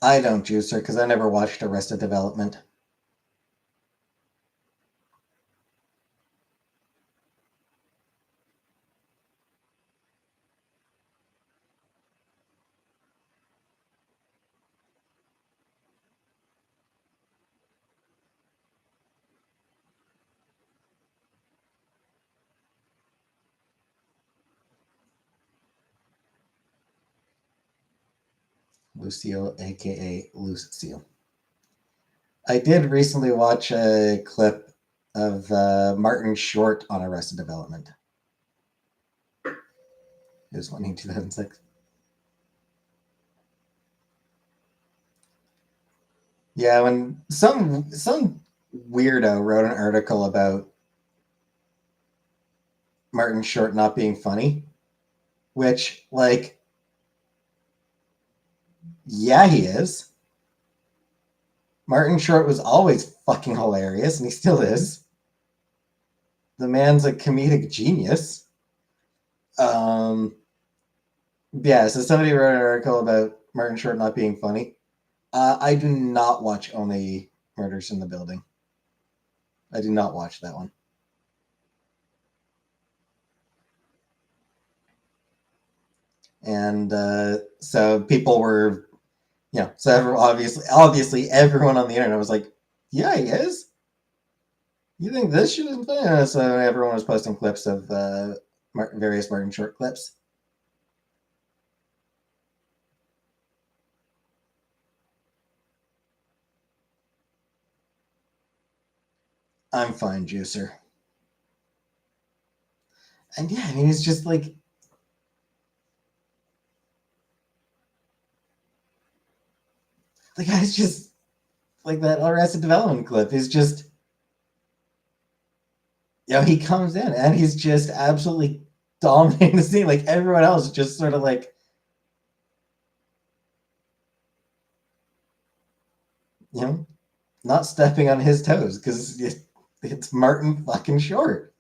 I don't, Juicer, because I never watched Arrested Development. Lucio, aka Loose Seal. I did recently watch a clip of Martin Short on Arrested Development. It was funny in 2006. Yeah, when some weirdo wrote an article about Martin Short not being funny, which, like, yeah, he is. Martin Short was always fucking hilarious, and he still is. The man's a comedic genius. Yeah, so somebody wrote an article about Martin Short not being funny. I do not watch Only Murders in the Building. I do not watch that one. And so people were, so obviously everyone on the internet was like, yeah, he is. You think this shit isn't funny? So everyone was posting clips of various Martin Short clips. I'm fine, Juicer. And yeah, I mean, he's just like, the guy's just like that Arrested Development clip. He's just, he comes in and he's just absolutely dominating the scene. Like everyone else just sort of like, not stepping on his toes because it's Martin fucking Short.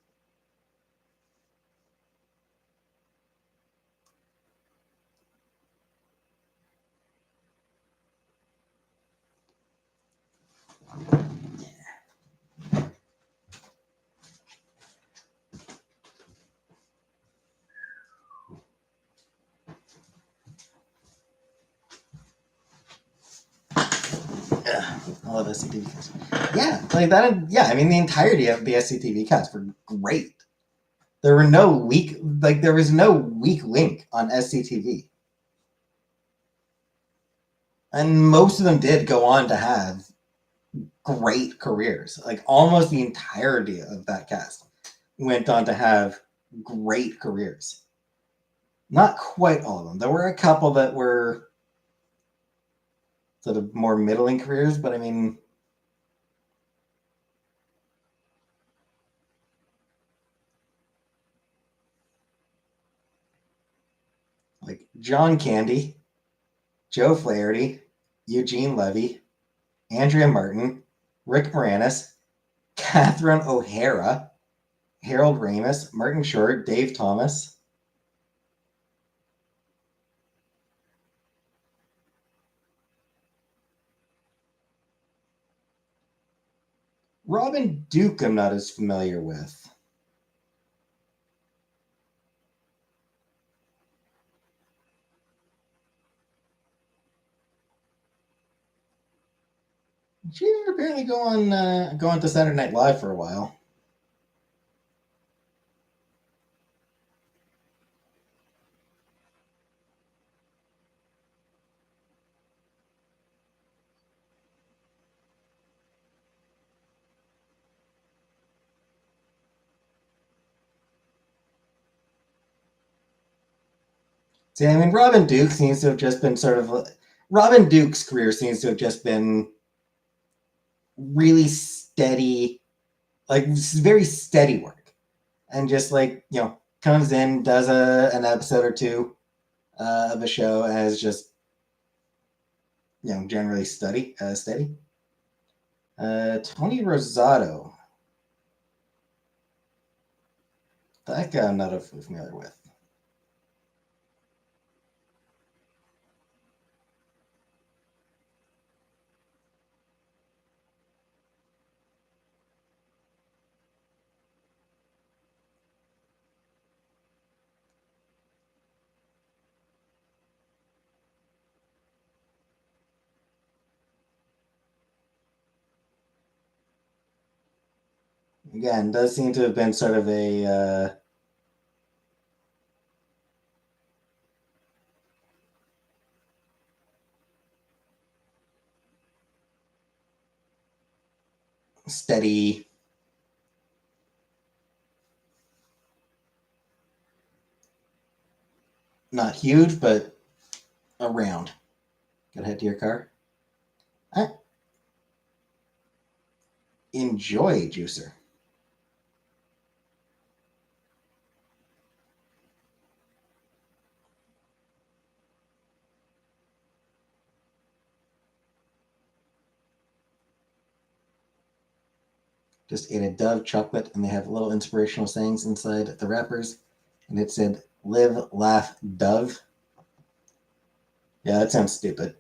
I love SCTV cast. Yeah, like that. Yeah, I mean the entirety of the SCTV cast were great. There were no weak, there was no weak link on SCTV. And most of them did go on to have great careers. Like almost the entirety of that cast went on to have great careers. Not quite all of them. There were a couple that were sort of more middling careers, but I mean, like John Candy, Joe Flaherty, Eugene Levy, Andrea Martin, Rick Moranis, Catherine O'Hara, Harold Ramis, Martin Short, Dave Thomas. Robin Duke, I'm not as familiar with. She did apparently go on to Saturday Night Live for a while. See, I mean, Robin Duke seems to have just been sort of. Robin Duke's career seems to have just been really steady, like very steady work, and just like comes in, does an episode or two of a show as just generally steady. Tony Rosato, that guy I'm not familiar with. Again, does seem to have been sort of a steady. Not huge, but around. Gotta head to your car. Enjoy, Juicer. Just ate a Dove chocolate, and they have little inspirational sayings inside the wrappers, and it said "Live, laugh, Dove." Yeah, that sounds stupid.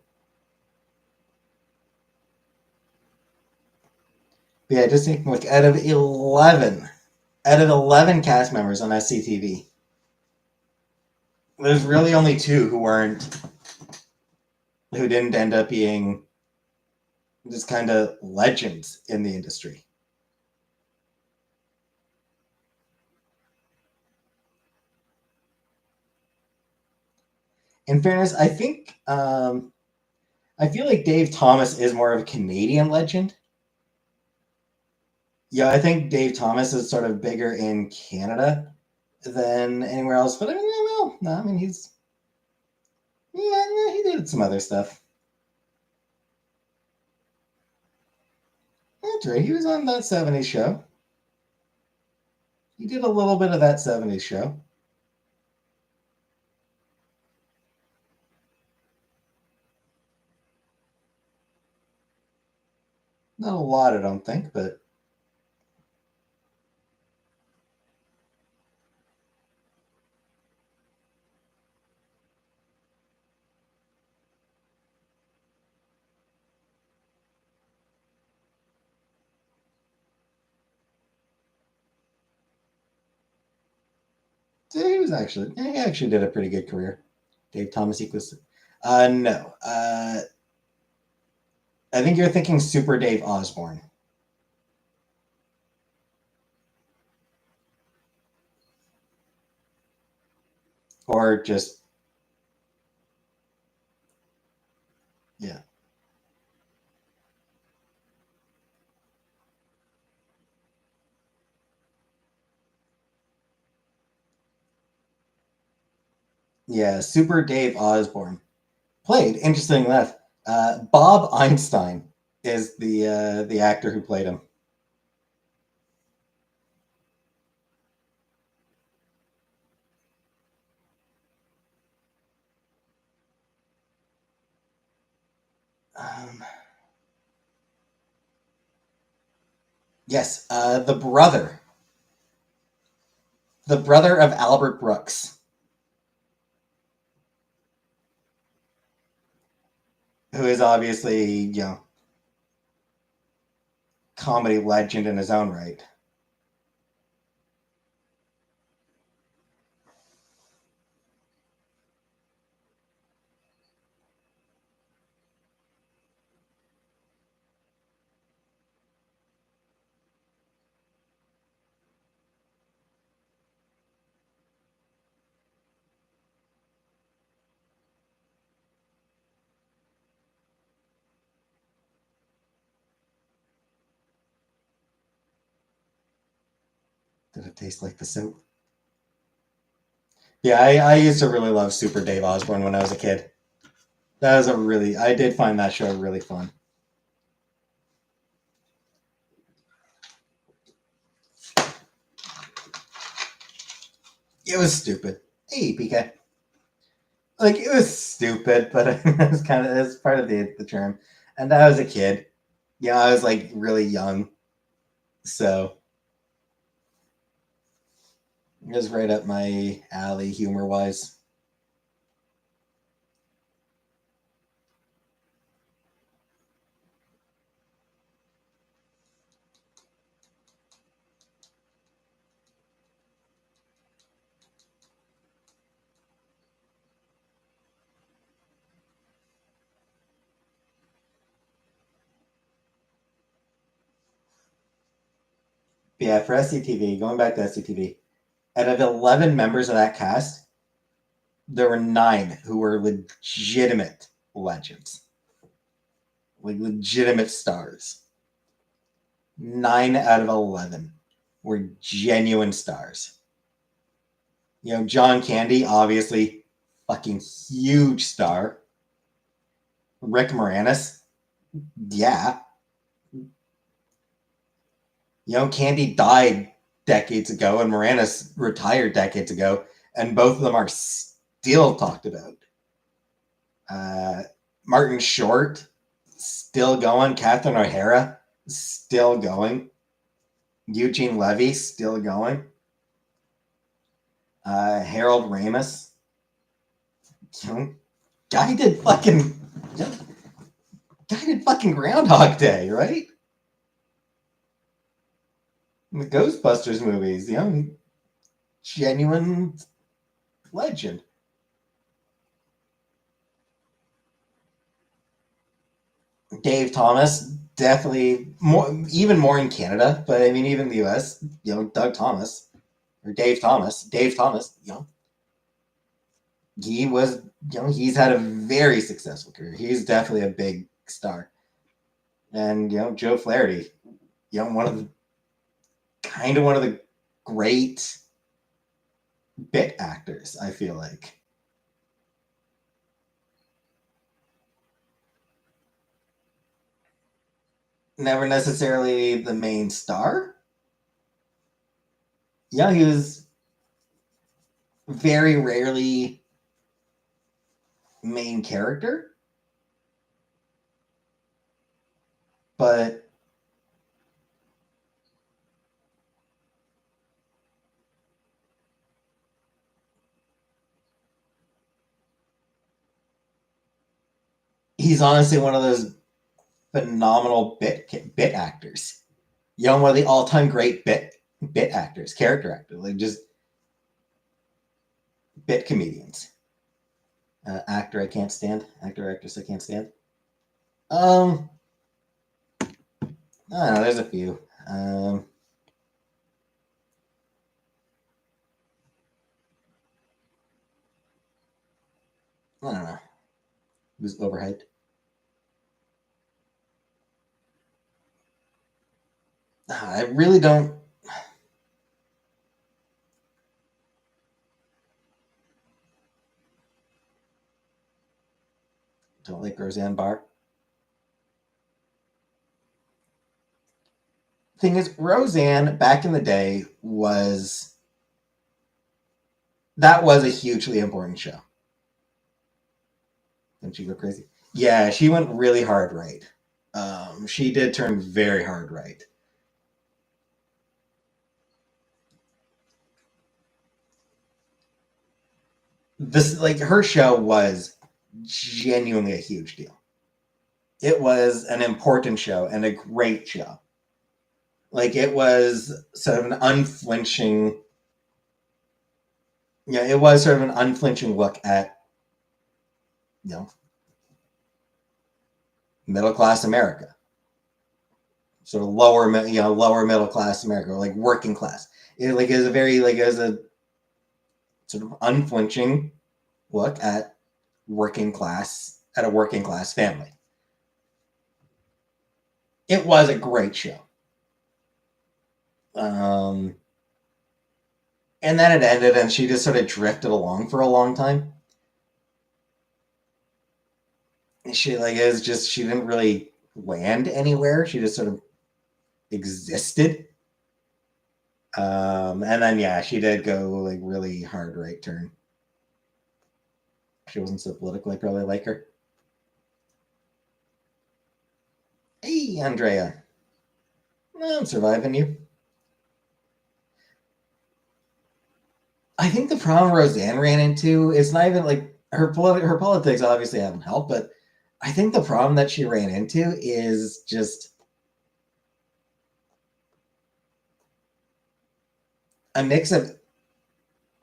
But yeah, just thinking like out of 11 cast members on SCTV, there's really only two who didn't end up being just kind of legends in the industry. In fairness, I feel like Dave Thomas is more of a Canadian legend. Yeah, I think Dave Thomas is sort of bigger in Canada than anywhere else. But I mean, well, no, I mean he did some other stuff. That's right. He was on that '70s show. He did a little bit of that '70s show. Not a lot, I don't think, but he actually did a pretty good career. Dave Thomas equals. No. I think you're thinking Super Dave Osborne. or just yeah. Yeah, Super Dave Osborne played. Interesting enough, Bob Einstein is the actor who played him. Um, yes, the brother of Albert Brooks, who is obviously comedy legend in his own right. Did it taste like the soap? Yeah, I used to really love Super Dave Osborne when I was a kid. That was a really I did find that show really fun. It was stupid. Hey, PK. Like it was stupid, but it was kind of it's part of the charm. And I was a kid. Yeah, I was like really young, so it was right up my alley humor wise. But yeah, for SCTV, going back to SCTV, out of 11 members of that cast, there were 9 who were legitimate legends, like legitimate stars. 9 out of 11 were genuine stars. John Candy, obviously, fucking huge star. Rick Moranis, yeah. Candy died decades ago, and Moranis retired decades ago, and both of them are still talked about. Uh, Martin Short, still going. Catherine O'Hara, still going. Eugene Levy, still going. Harold Ramis, guy did fucking guy did fucking Groundhog Day, right? The Ghostbusters movies, genuine legend. Dave Thomas, definitely more, even more in Canada, but I mean, even the U.S. Doug Thomas or Dave Thomas, he was, he's had a very successful career. He's definitely a big star, and Joe Flaherty, one of the one of the great bit actors. I feel like never necessarily the main star. Yeah, he was very rarely main character, but he's honestly one of those phenomenal bit actors. One of the all time great bit actors, character actors, like just bit comedians. Actor I can't stand. Actor actress I can't stand. Um, I don't know. There's a few. Um, I don't know. It was overhyped. I really don't. Don't like Roseanne Barr. Thing is, Roseanne back in the day was that was a hugely important show. Didn't she go crazy? Yeah, she went really hard right. She did turn very hard right. This like her show was genuinely a huge deal. It was an important show and a great show. Like it was sort of an unflinching, yeah, it was sort of an unflinching look at you know middle class America, sort of lower middle class America, or like working class. It is a very like it was a sort of unflinching look at a working class family. It was a great show. Um, and then it ended, and she just sort of drifted along for a long time. She like is just she didn't really land anywhere. She just sort of existed. And then yeah, she did go like really hard right turn. She wasn't so political. I probably like her. Hey, Andrea, I'm surviving you. I think the problem Roseanne ran into is not even like her politics obviously haven't helped, but I think the problem that she ran into is just a mix of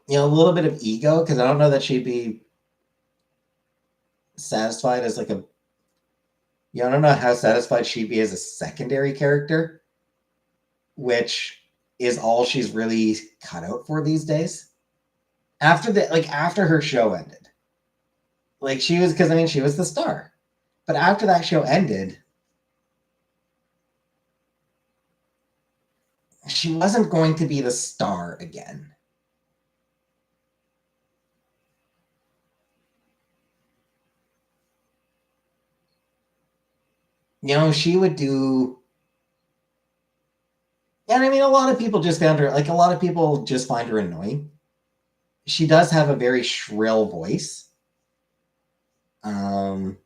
a little bit of ego because I don't know that she'd be satisfied as like a I don't know how satisfied she'd be as a secondary character, which is all she's really cut out for these days. After her show ended, like she was because I mean she was the star, but after that show ended, she wasn't going to be the star again. She would do. And I mean, a lot of people just found her, like, a lot of people just find her annoying. She does have a very shrill voice. Um,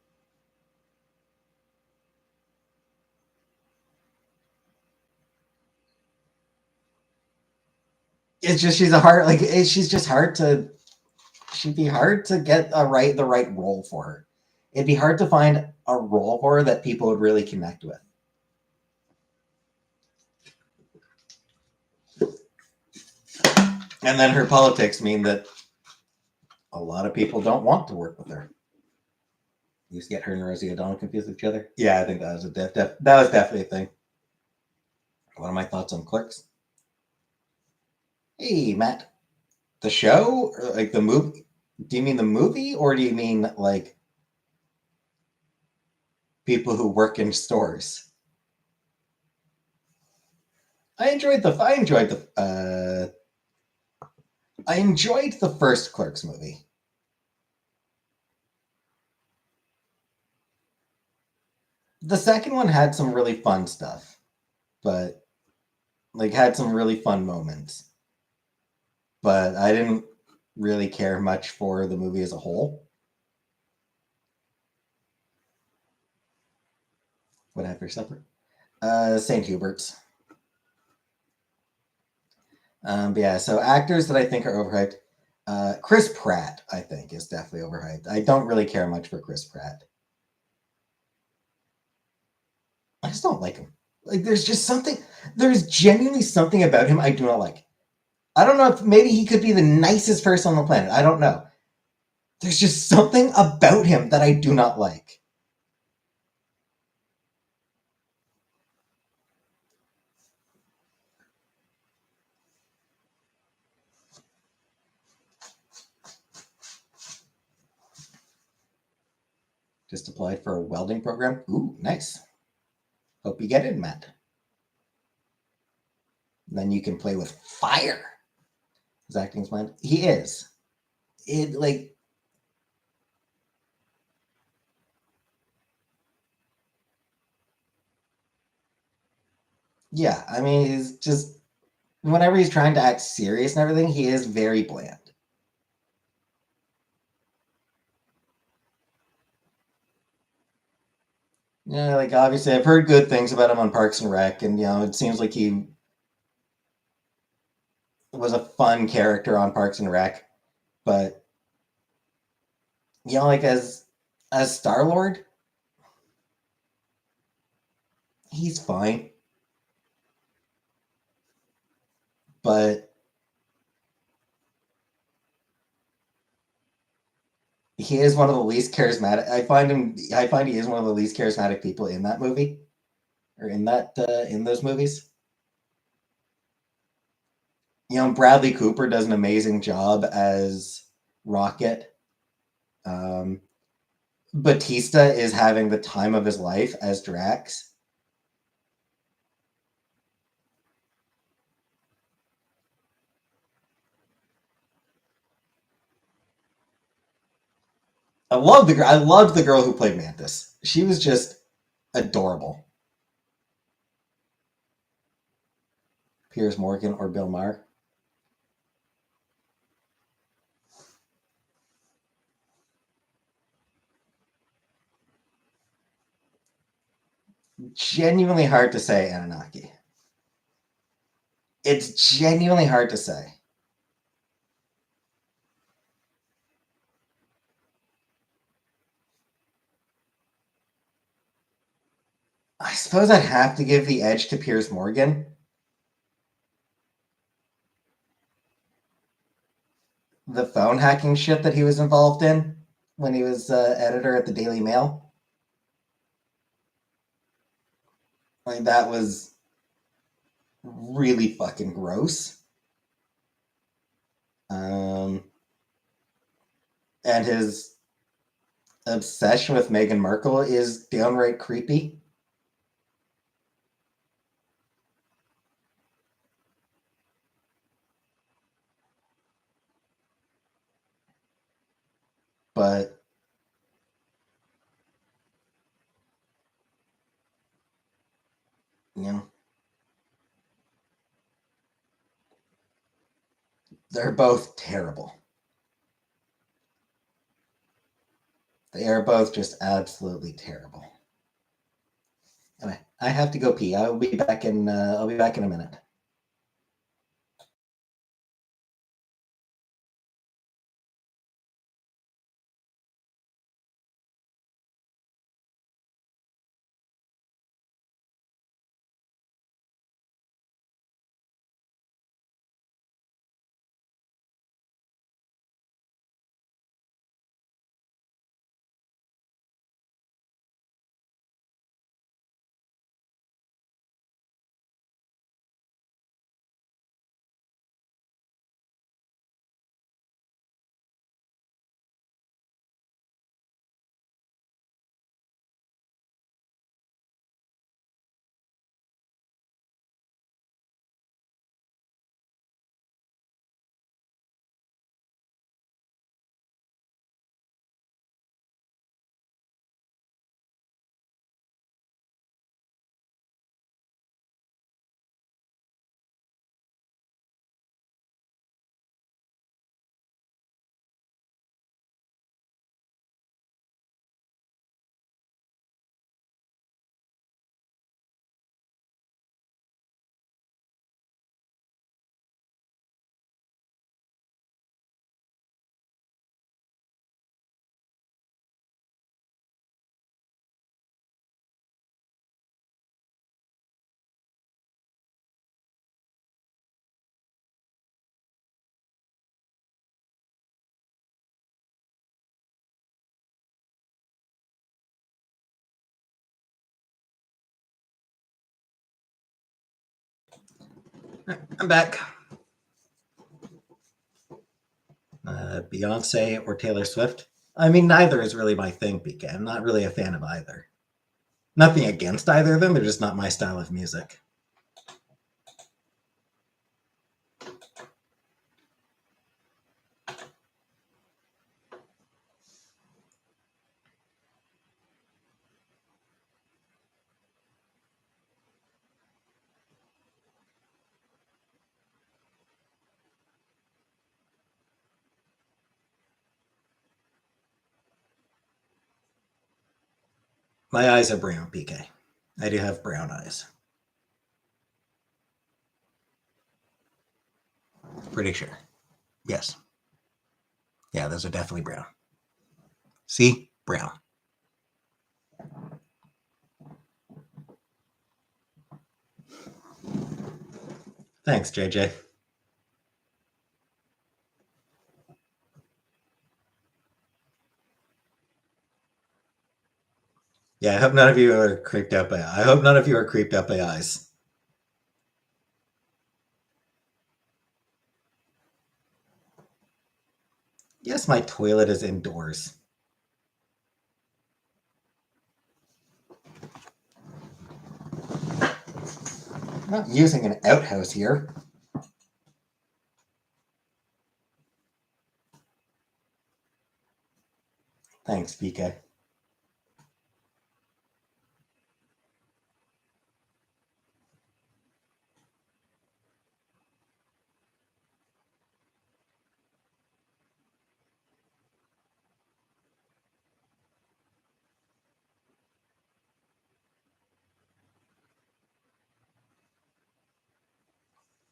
it's just, she's just hard to, she'd be hard to get the right role for her. It'd be hard to find a role for her that people would really connect with. And then her politics mean that a lot of people don't want to work with her. You just get her and Rosie O'Donnell confused with each other. Yeah, I think that was that was definitely a thing. What are my thoughts on Clerks? Hey, Matt. The show, or like the movie? Do you mean the movie, or do you mean like people who work in stores? I enjoyed the first Clerks movie. The second one had some really fun stuff, but like had some really fun moments. But I didn't really care much for the movie as a whole. What have for supper? St. Hubert's. But yeah, so actors that I think are overhyped. Chris Pratt, I think, is definitely overhyped. I don't really care much for Chris Pratt. I just don't like him. Like, there's genuinely something about him I do not like. I don't know if maybe he could be the nicest person on the planet. I don't know. There's just something about him that I do not like. Just applied for a welding program. Ooh, nice. Hope you get it, Matt. Then you can play with fire. His acting's mind. He is. It like yeah, I mean he's just whenever he's trying to act serious and everything, he is very bland. Yeah, like obviously I've heard good things about him on Parks and Rec, and it seems like he was a fun character on Parks and Rec, but like as Star Lord, he's fine. But he is one of the least charismatic. I find he is one of the least charismatic people in that movie, or in those movies. Bradley Cooper does an amazing job as Rocket. Um, Batista is having the time of his life as Drax. I loved the girl who played Mantis. She was just adorable. Piers Morgan or Bill Maher. Genuinely hard to say, Anunnaki. It's genuinely hard to say. I suppose I'd have to give the edge to Piers Morgan. The phone hacking shit that he was involved in when he was editor at the Daily Mail. Like that was really fucking gross. And his obsession with Meghan Markle is downright creepy. But you know, they're both terrible. They are both just absolutely terrible. Anyway, I have to go pee. I'll be back in. I'll be back in a minute. I'm back. Beyonce or Taylor Swift? I mean, neither is really my thing, PK. I'm not really a fan of either. Nothing against either of them, they're just not my style of music. My eyes are brown, PK. I do have brown eyes. Pretty sure. Yes. Yeah, those are definitely brown. See? Brown. Thanks, JJ. Yeah, I hope none of you are creeped out by. I hope none of you are creeped out by eyes. Yes, my toilet is indoors. I'm not using an outhouse here. Thanks, PK.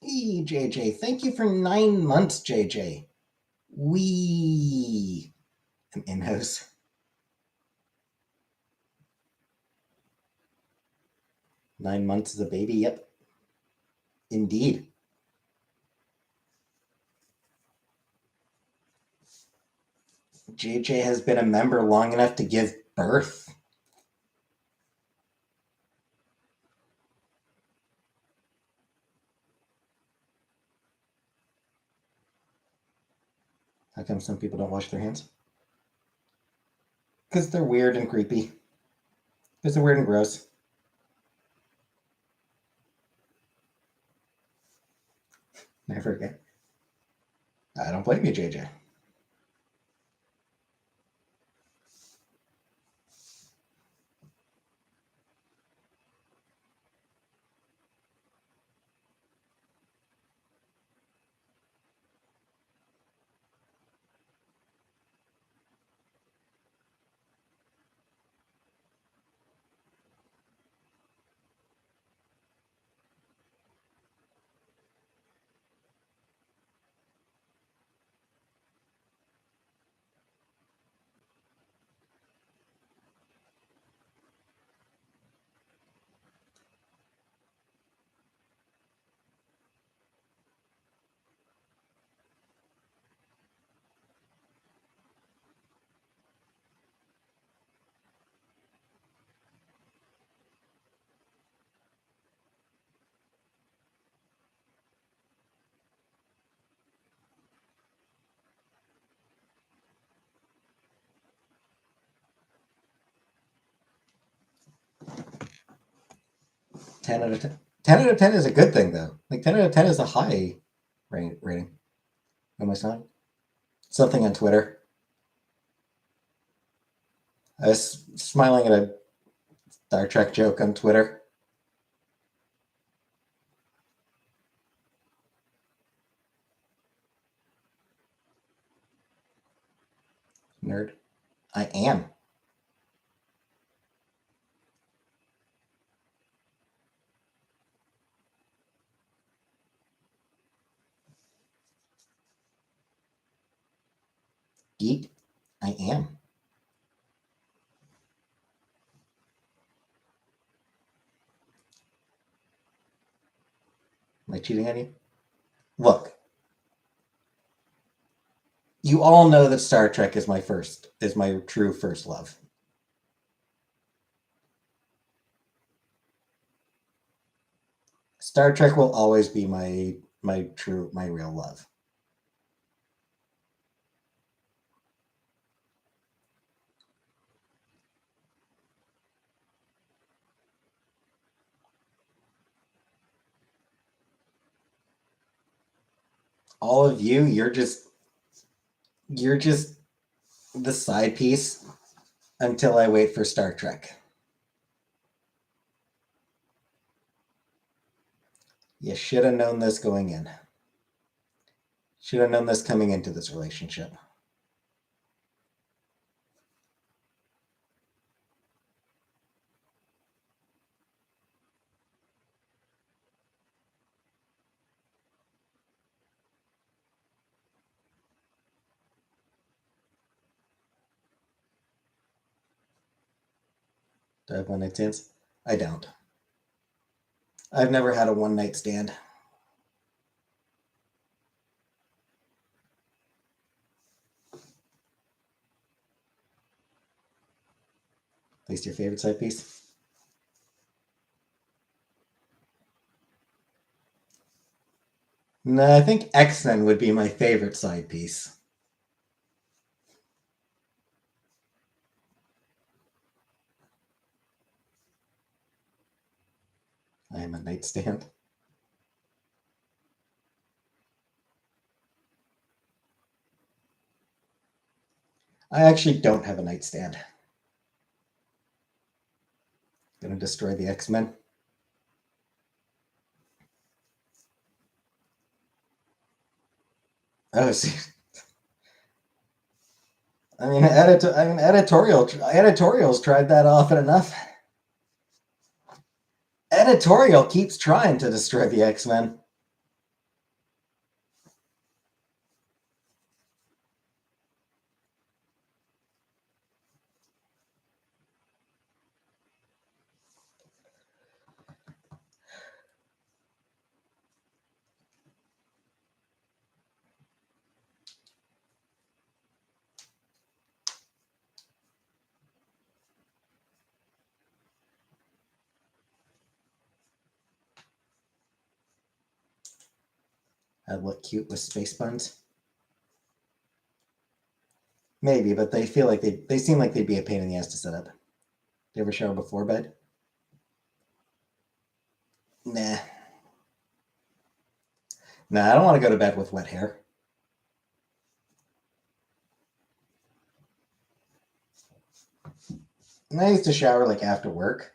Hey, JJ. Thank you for 9 months, JJ. Wee. An in-house. Nine months as a baby, yep. Indeed. JJ has been a member long enough to give birth. How come some people don't wash their hands? Because they're weird and creepy. Because they're weird and gross. Never again. I don't blame you, JJ. Ten out of 10. 10 out of 10 is a good thing, though. Like 10 out of 10 is a high rating. Am I not? Something on Twitter. I was smiling at a Star Trek joke on Twitter. Nerd. I am. Geek. I am. Am I cheating on you? Look, you all know that Star Trek is my true first love. Star Trek will always be my real love. All of you, you're just the side piece until I wait for Star Trek. You should have known this going in. Should have known this coming into this relationship. Do I have one night stands? I don't. I've never had a one night stand. At least your favorite side piece? No, I think X-Men would be my favorite side piece. I am a nightstand. I actually don't have a nightstand. Gonna destroy the X-Men. Oh, see. I mean, editorials tried that often enough. Editorial keeps trying to destroy the X-Men. I'd look cute with space buns. Maybe, but they feel like they seem like they'd be a pain in the ass to set up. Do you ever shower before bed? Nah. Nah, I don't want to go to bed with wet hair. And I used to shower like after work.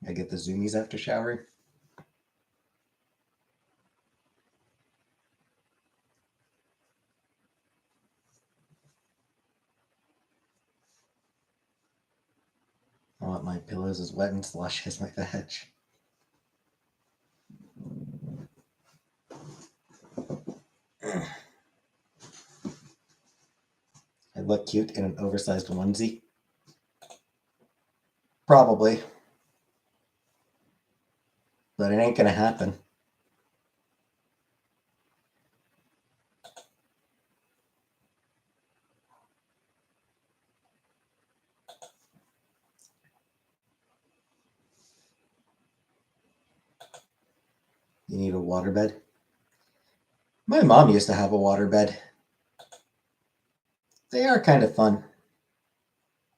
I get the zoomies after showering. I want my pillows as wet and slush as my veg. I look cute in an oversized onesie. Probably. But it ain't gonna happen. You need a waterbed? My mom used to have a waterbed. They are kind of fun.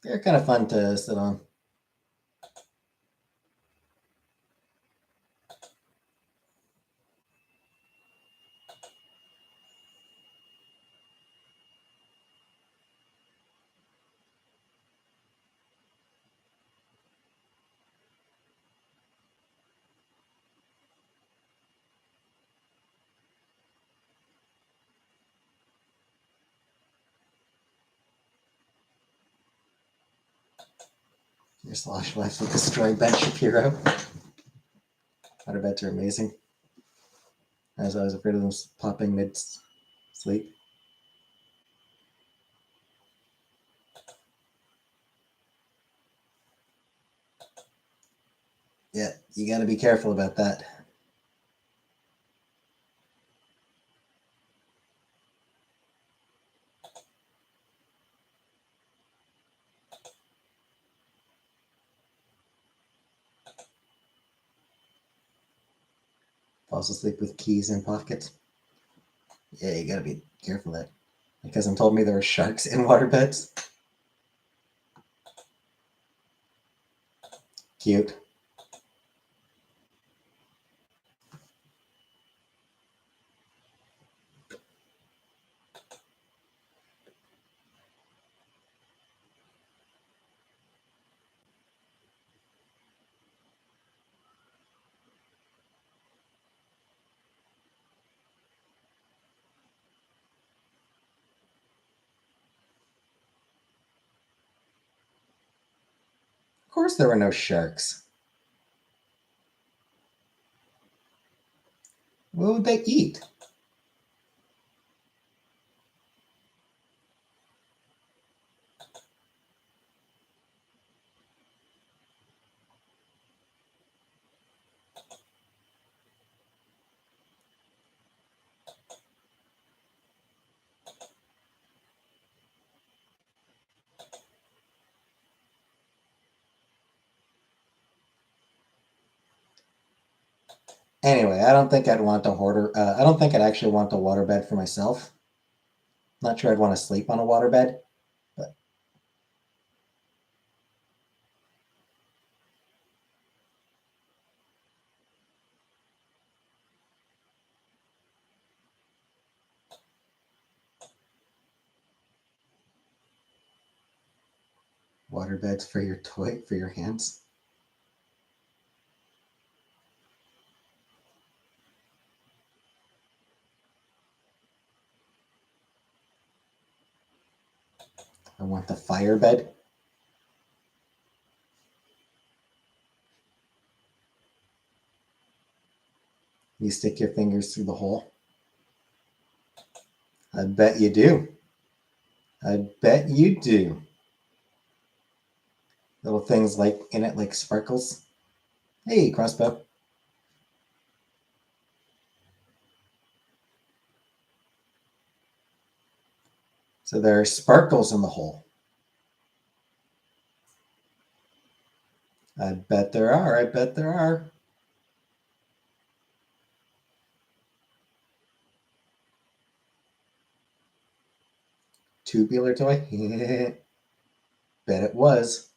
They're kind of fun to sit on. Your slosh wife will destroy Ben Shapiro. Waterbeds are amazing. As I was afraid of them popping mid-sleep. Yeah, you gotta be careful about that. Falls asleep with keys in pockets. Yeah, you gotta be careful of that. My cousin told me there were sharks in waterbeds. Cute. Of course there were no sharks. What would they eat? Anyway, I don't think I'd want a hoarder. I don't think I'd actually want a waterbed for myself. Not sure I'd want to sleep on a waterbed, but waterbeds for your toy, for your hands. I want the fire bed. You stick your fingers through the hole. I bet you do. I bet you do. Little things like in it, like sparkles. Hey, crossbow. So there are sparkles in the hole. I bet there are. I bet there are. Tubular toy. Bet it was.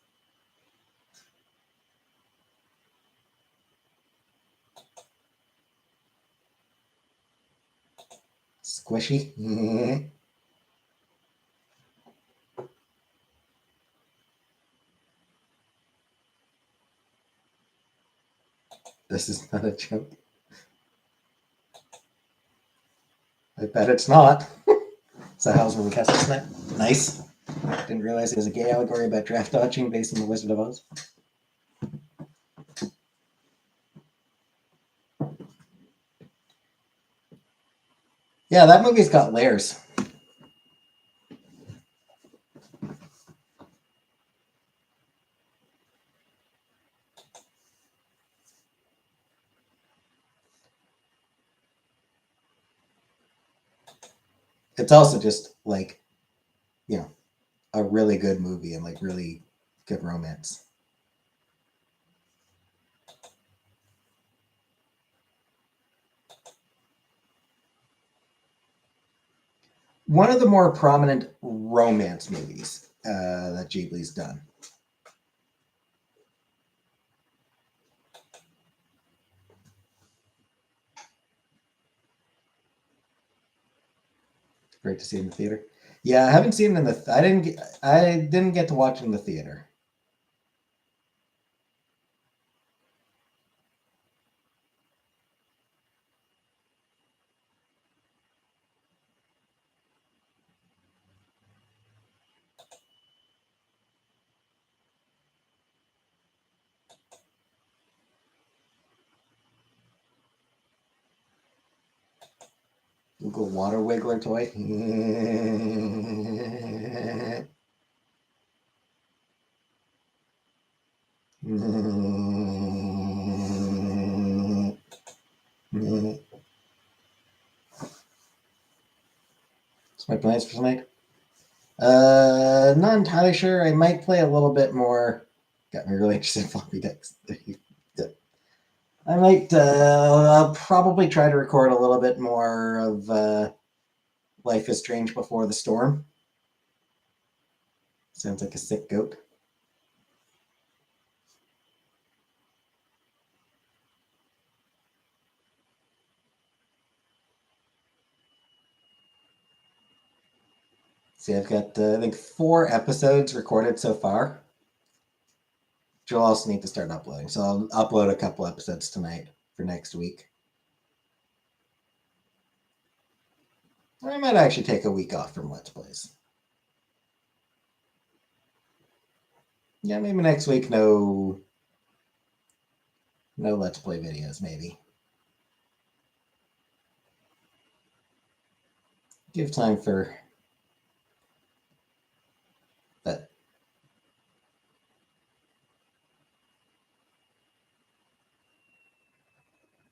Squishy. This is not a joke. I bet it's not. So how's when we catch this net? Nice. Didn't realize it was a gay allegory about draft dodging based on the Wizard of Oz. Yeah, that movie's got layers. It's also just like, you know, a really good movie and like really good romance. One of the more prominent romance movies that Ghibli's done. Great to see it in the theater. Yeah, I haven't seen it in the. I didn't get to watch it in the theater. Google water wiggler toy. What's my plans for tonight? Not entirely sure. I might play a little bit more. Got me really interested in floppy decks. I might. I'll probably try to record a little bit more of Life is Strange Before the Storm. Sounds like a sick goat. See, I've got, I think, 4 episodes recorded so far. Which will also need to start uploading. So I'll upload a couple episodes tonight for next week. I might actually take a week off from Let's Plays. Yeah, maybe next week, no Let's Play videos, maybe. Give time for that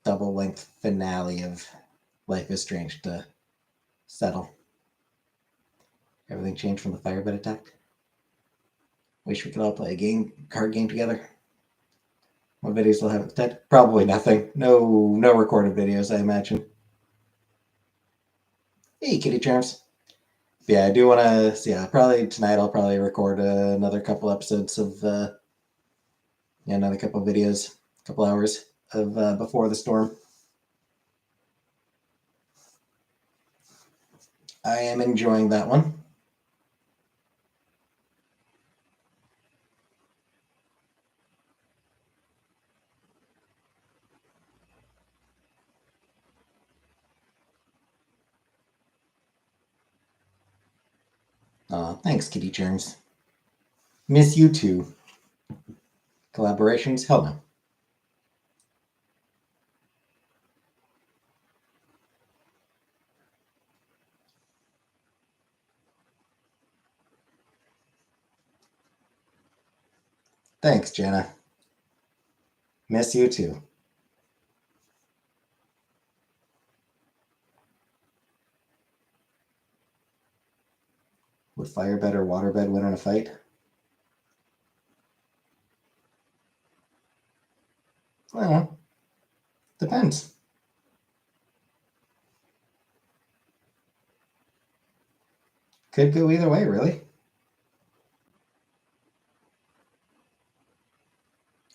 double-length finale of Life is Strange to settle. Everything changed from the Firebed attack. Wish we could all play a card game together. What videos will have instead? Probably nothing. No recorded videos, I imagine. Hey, kitty charms. Yeah, I do want to. Yeah, probably tonight I'll probably record another couple episodes of. Another couple of videos, a couple hours of Before the Storm. I am enjoying that one. Thanks, kitty germs. Miss you too. Collaborations? Hell no. Thanks, Jenna. Miss you too. Would Firebed or Waterbed win in a fight? I don't know. Depends. Could go either way, really.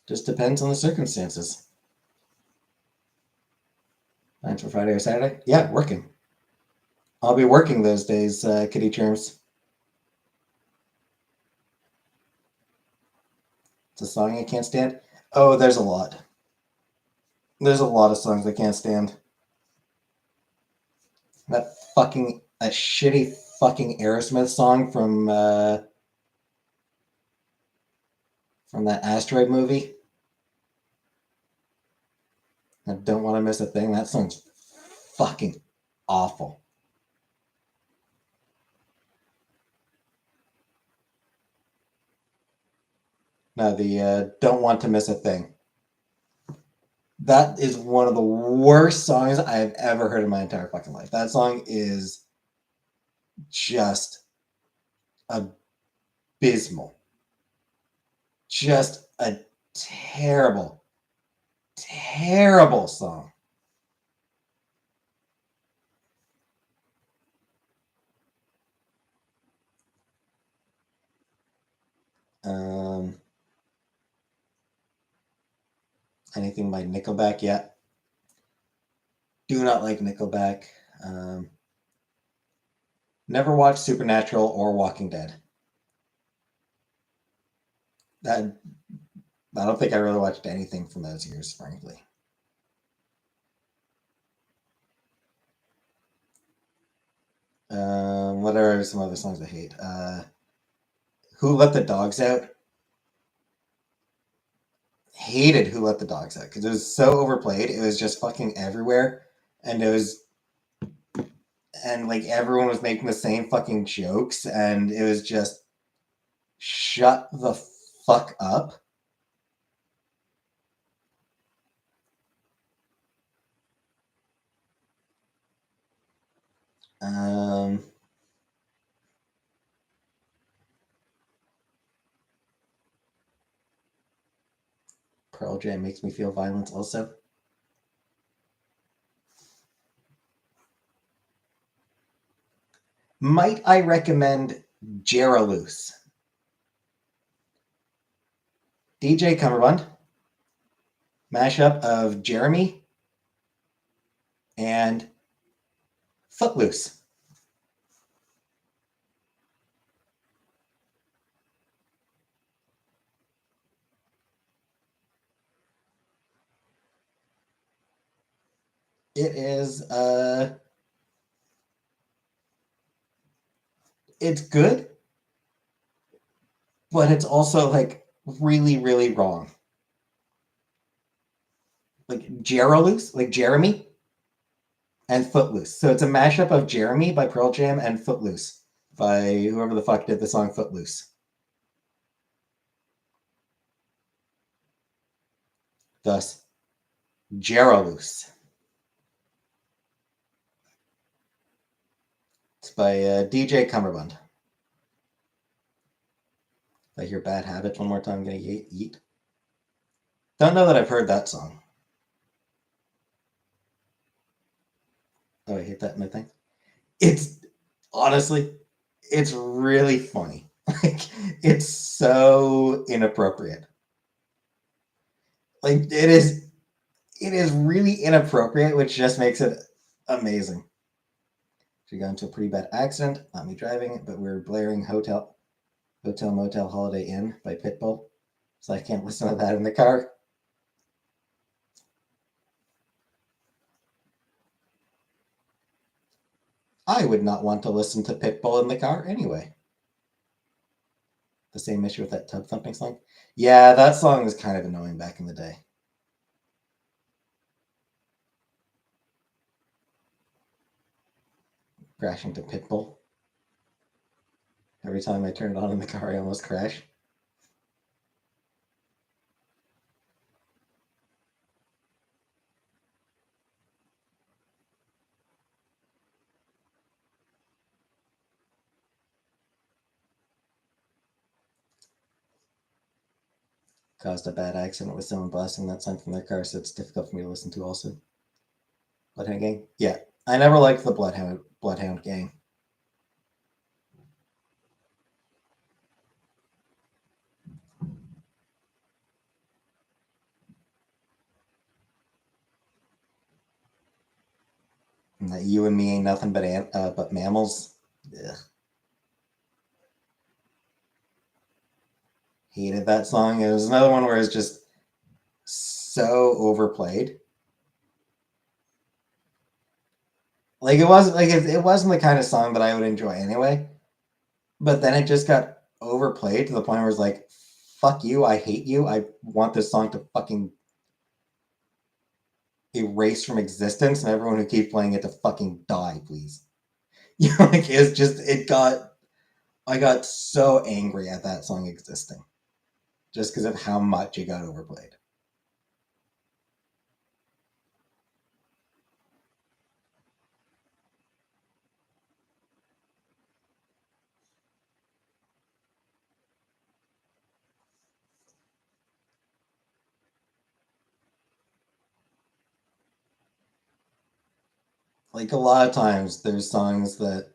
Just depends on the circumstances. Plans for Friday or Saturday? Yeah, working. I'll be working those days, kitty germs. It's a song I can't stand. Oh, there's a lot. There's a lot of songs I can't stand. That shitty fucking Aerosmith song from that Asteroid movie. I don't want to miss a thing. That song's fucking awful. No, the Don't Want to Miss a Thing. That is one of the worst songs I have ever heard in my entire fucking life. That song is just abysmal. Just a terrible, terrible song. Anything by Nickelback yet? Do not like Nickelback. Never watched Supernatural or Walking Dead. I don't think I really watched anything from those years, frankly. What are some other songs I hate? Who Let the Dogs Out? Hated Who Let the Dogs Out because it was so overplayed. It was just fucking everywhere, and like everyone was making the same fucking jokes, and it was just shut the fuck up. Pearl Jam makes me feel violence also. Might I recommend Jeraloose? DJ Cummerbund. Mashup of Jeremy and Footloose. It is it's good, but it's also like really, really wrong. Like Jeraloose, like Jeremy and Footloose. So it's a mashup of Jeremy by Pearl Jam and Footloose by whoever the fuck did the song Footloose. Thus, Jeraloose. It's by DJ Cummerbund. If I hear Bad Habits one more time, I'm gonna yeet. Don't know that I've heard that song. Oh, I hate that in my thing. It's honestly, it's really funny. Like, it's so inappropriate. Like, it is really inappropriate, which just makes it amazing. She got into a pretty bad accident, not me driving, but we were blaring Hotel Motel Holiday Inn by Pitbull. So I can't listen to that in the car. I would not want to listen to Pitbull in the car anyway. The same issue with that tub thumping song. Yeah, that song was kind of annoying back in the day. Crashing to Pitbull. Every time I turn it on in the car, I almost crash. Caused a bad accident with someone blasting that song from their car, so it's difficult for me to listen to also. Bloodhound Gang? Yeah. I never liked the Bloodhound Gang. And that You and Me Ain't Nothing but Mammals. Ugh. Hated that song. It was another one where it's just so overplayed. Like it wasn't the kind of song that I would enjoy anyway. But then it just got overplayed to the point where it's like, fuck you, I hate you, I want this song to fucking erase from existence, and everyone who keeps playing it to fucking die, please. You know, like it's just I got so angry at that song existing. Just because of how much it got overplayed. Like a lot of times there's songs that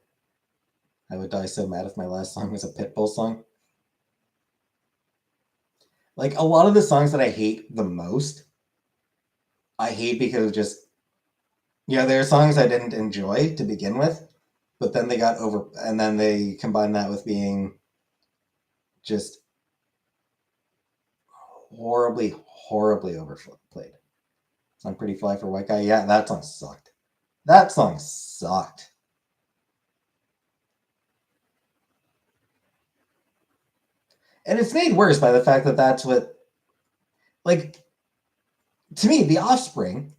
I would die so mad if my last song was a Pitbull song. Like a lot of the songs that I hate the most, I hate because just there are songs I didn't enjoy to begin with, but then they got over, and then they combined that with being just horribly, horribly overplayed. Song Pretty Fly for White Guy. Yeah, that song sucked. That song sucked. And it's made worse by the fact that that's what, like, to me, The Offspring,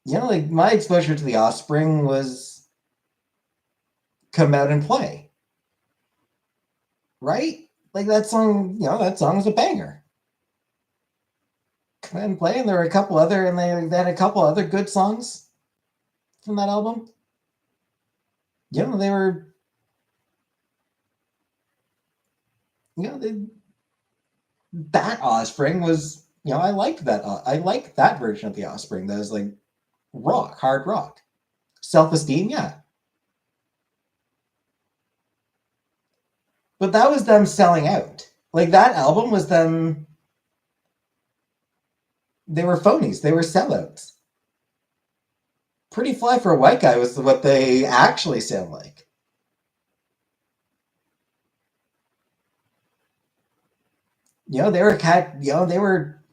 like my exposure to The Offspring was Come Out and Play. Right? Like that song, that song was a banger. Come Out and Play, and there were a couple other, and they had a couple other good songs from that album. They were, that Offspring was, I liked that. I liked that version of The Offspring. That was like rock, hard rock. Self Esteem, yeah. But that was them selling out. Like that album was them. They were phonies. They were sellouts. Pretty Fly for a White Guy was what they actually sound like. They were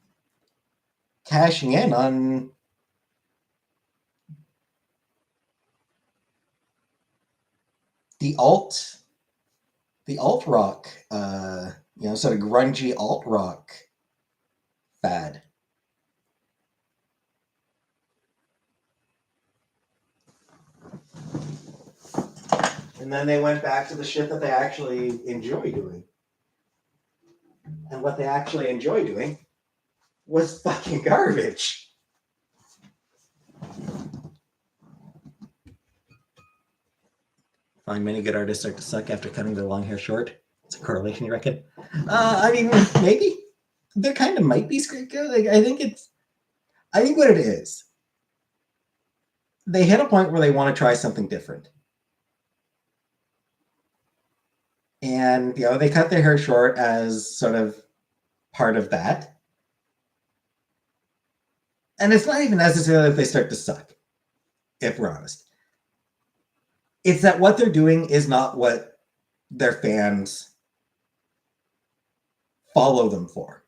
cashing in on the alt rock, sort of grungy alt rock fad. And then they went back to the shit that they actually enjoy doing. And what they actually enjoy doing was fucking garbage. Find many good artists start to suck after cutting their long hair short. It's a correlation, you reckon? I mean, maybe. There kind of might be scripted. Like, I think what it is, they hit a point where they want to try something different. And, they cut their hair short as sort of part of that. And it's not even necessarily that they start to suck, if we're honest. It's that what they're doing is not what their fans follow them for.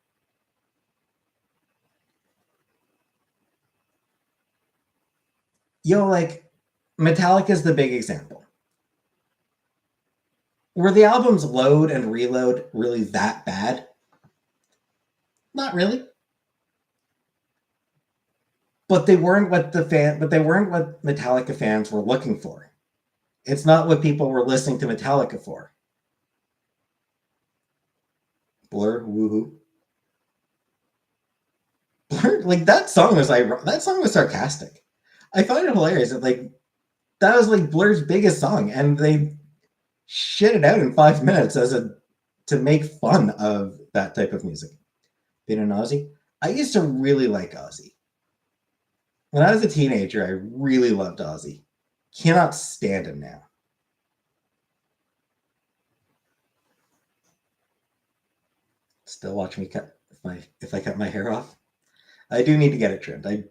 Like, Metallica's the big example. Were the albums Load and Reload really that bad? Not really. But they weren't what Metallica fans were looking for. It's not what people were listening to Metallica for. Blur, woohoo. Blur, like that song was sarcastic. I find it hilarious that that was like Blur's biggest song, and they shit it out in 5 minutes to make fun of that type of music. Being an Ozzy, I used to really like Ozzy. When I was a teenager, I really loved Ozzy. Cannot stand him now. Still watch me cut if I cut my hair off. I do need to get it trimmed. I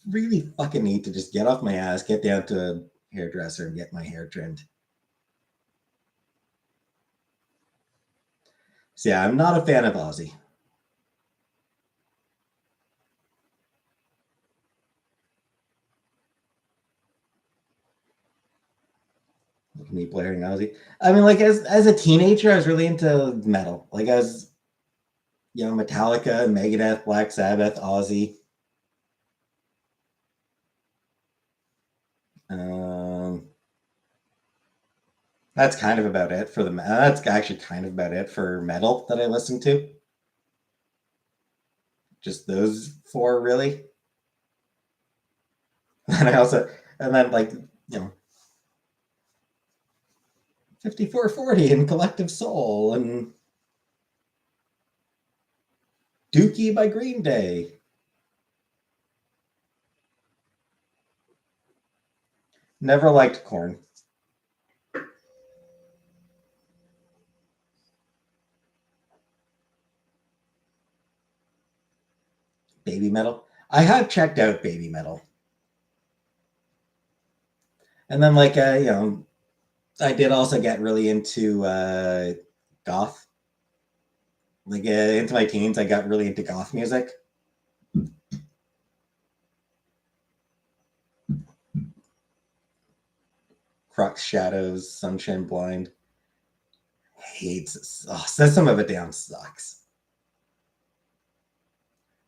really fucking need to just get off my ass, get down to a hairdresser, and get my hair trimmed. So yeah, I'm not a fan of Ozzy. Look at me blaring Ozzy. I mean, like as a teenager, I was really into metal. Like as Metallica, Megadeth, Black Sabbath, Ozzy. That's kind of about it for that's actually kind of about it for metal that I listen to. Just those four, really. And then like 5440 and Collective Soul and Dookie by Green Day. Never liked Korn. Baby metal. I have checked out baby metal. And then I did also get really into goth. Into my teens, I got really into goth music. Crux, Shadows, Sunshine Blind. Hates. System of a Down sucks.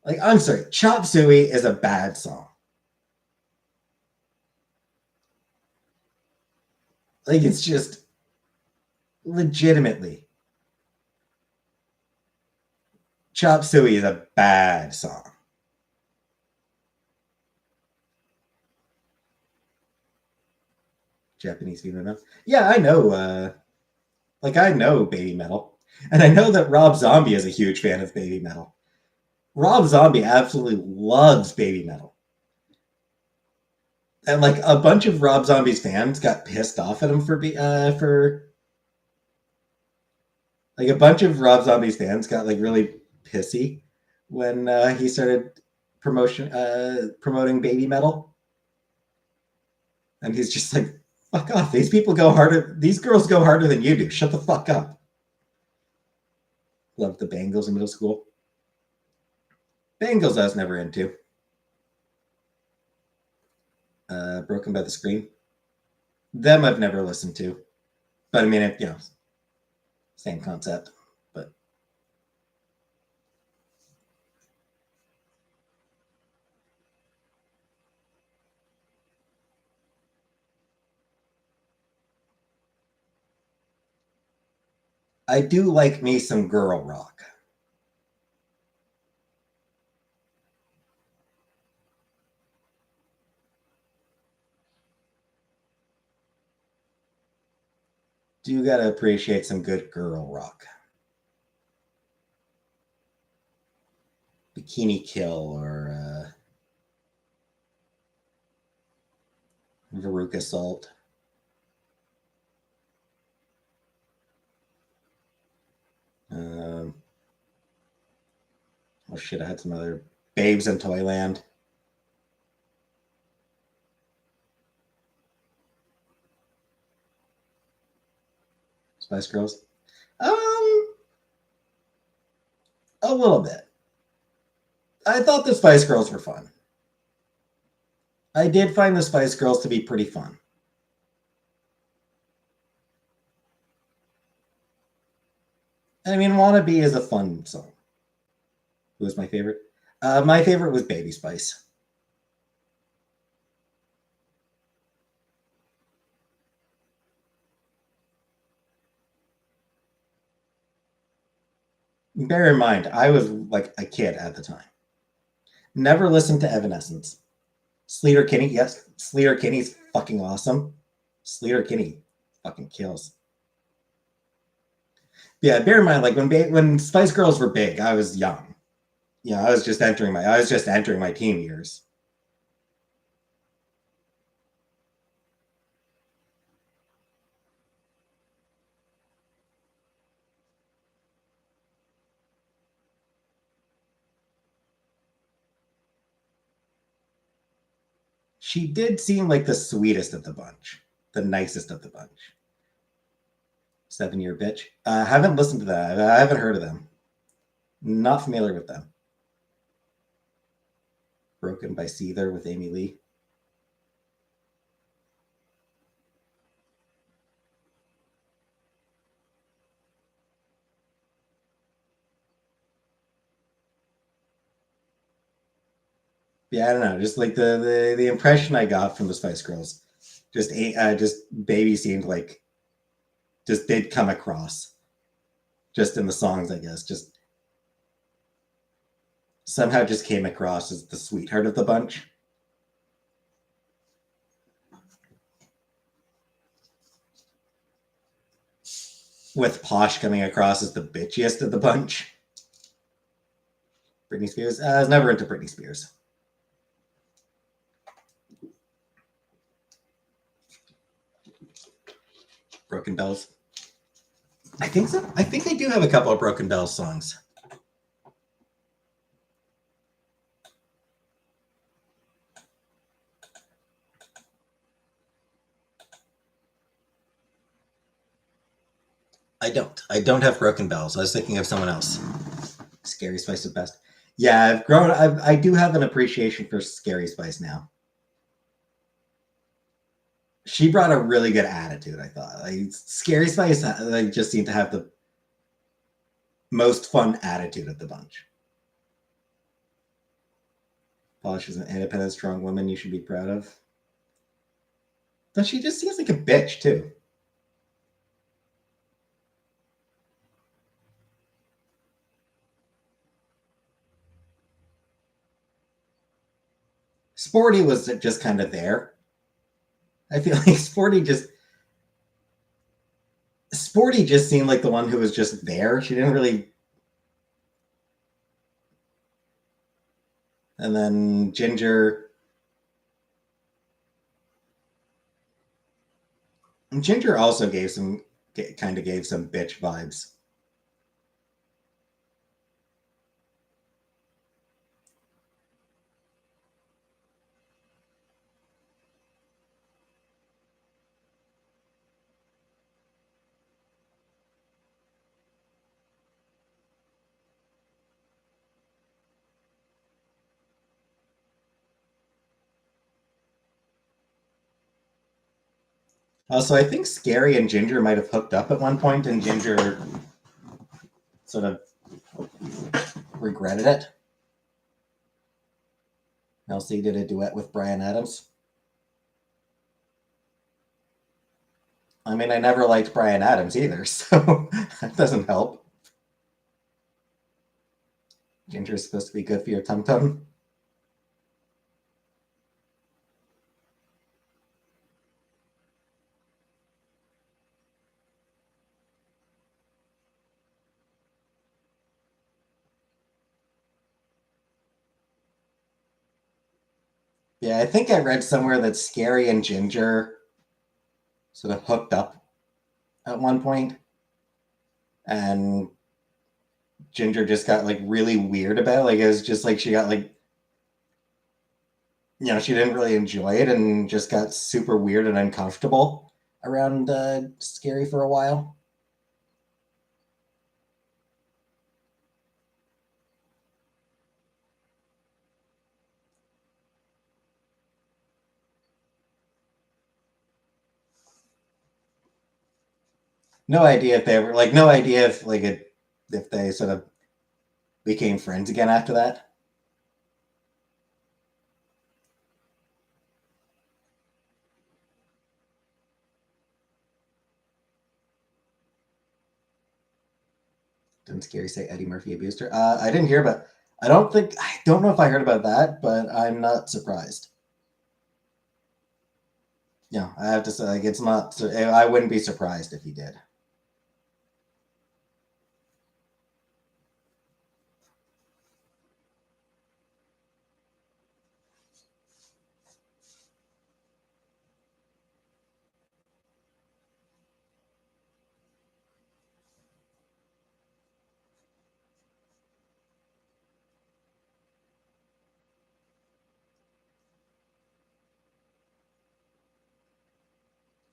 I'm sorry, Chop Suey is a bad song. It's just legitimately. Chop Suey is a bad song. Japanese female metal. Yeah, I know. I know baby metal, and I know that Rob Zombie is a huge fan of baby metal. Rob Zombie absolutely loves baby metal, and a bunch of Rob Zombie's fans got pissed off at him for a bunch of Rob Zombie's fans got really pissy when he started promoting baby metal, and he's just like, fuck off. These people go harder. These girls go harder than you do. Shut the fuck up. Loved the Bangles in middle school. Bangles I was never into. Broken by the Scream. Them I've never listened to. But I mean, same concept. But I do like me some girl rock. Do gotta appreciate some good girl rock. Bikini Kill or Veruca Salt. Oh shit, I had some other Babes in Toyland. Spice Girls. A little bit. I thought the Spice Girls were fun. I did find the Spice Girls to be pretty fun. I mean, Wannabe is a fun song. Who was my favorite? My favorite was Baby Spice. Bear in mind, I was like a kid at the time. Never listened to Evanescence. Sleater Kinney, yes, Sleater Kinney's fucking awesome. Sleater Kinney fucking kills. Yeah, bear in mind, like when Spice Girls were big, I was young. Yeah, I was just entering my teen years. She did seem like the sweetest of the bunch, the nicest of the bunch. 7 Year Bitch. I haven't listened to that. I haven't heard of them. Not familiar with them. Broken by Seether with Amy Lee. Yeah, I don't know. Just like the impression I got from the Spice Girls, just Baby seemed like just did come across, just in the songs, I guess. Just somehow just came across as the sweetheart of the bunch. With Posh coming across as the bitchiest of the bunch. Britney Spears. I was never into Britney Spears. Broken Bells. I think so. I think I do have a couple of Broken Bells songs. I don't. I don't have Broken Bells. I was thinking of someone else. Scary Spice is best. Yeah, I've grown. I do have an appreciation for Scary Spice now. She brought a really good attitude. I thought like Scary Spice like just seemed to have the most fun attitude of the bunch. Polish is an independent, strong woman you should be proud of. But she just seems like a bitch too. Sporty was just kind of there. I feel like Sporty just seemed like the one who was just there. She didn't really. And then Ginger also kind of gave some bitch vibes. Also, I think Scary and Ginger might have hooked up at one point, and Ginger sort of regretted it. Elsie did a duet with Bryan Adams. I mean, I never liked Bryan Adams either, so that doesn't help. Ginger is supposed to be good for your tum tum. Yeah, I think I read somewhere that Scary and Ginger sort of hooked up at one point, and Ginger just got like really weird about it. Like it was just like she got like, she didn't really enjoy it and just got super weird and uncomfortable around Scary for a while. No idea if they were like, no idea if like it, if they sort of became friends again after that. Didn't Scary say Eddie Murphy abused her? I didn't hear about. I don't know if I heard about that, but I'm not surprised. Yeah, I have to say, like, it's not. I wouldn't be surprised if he did.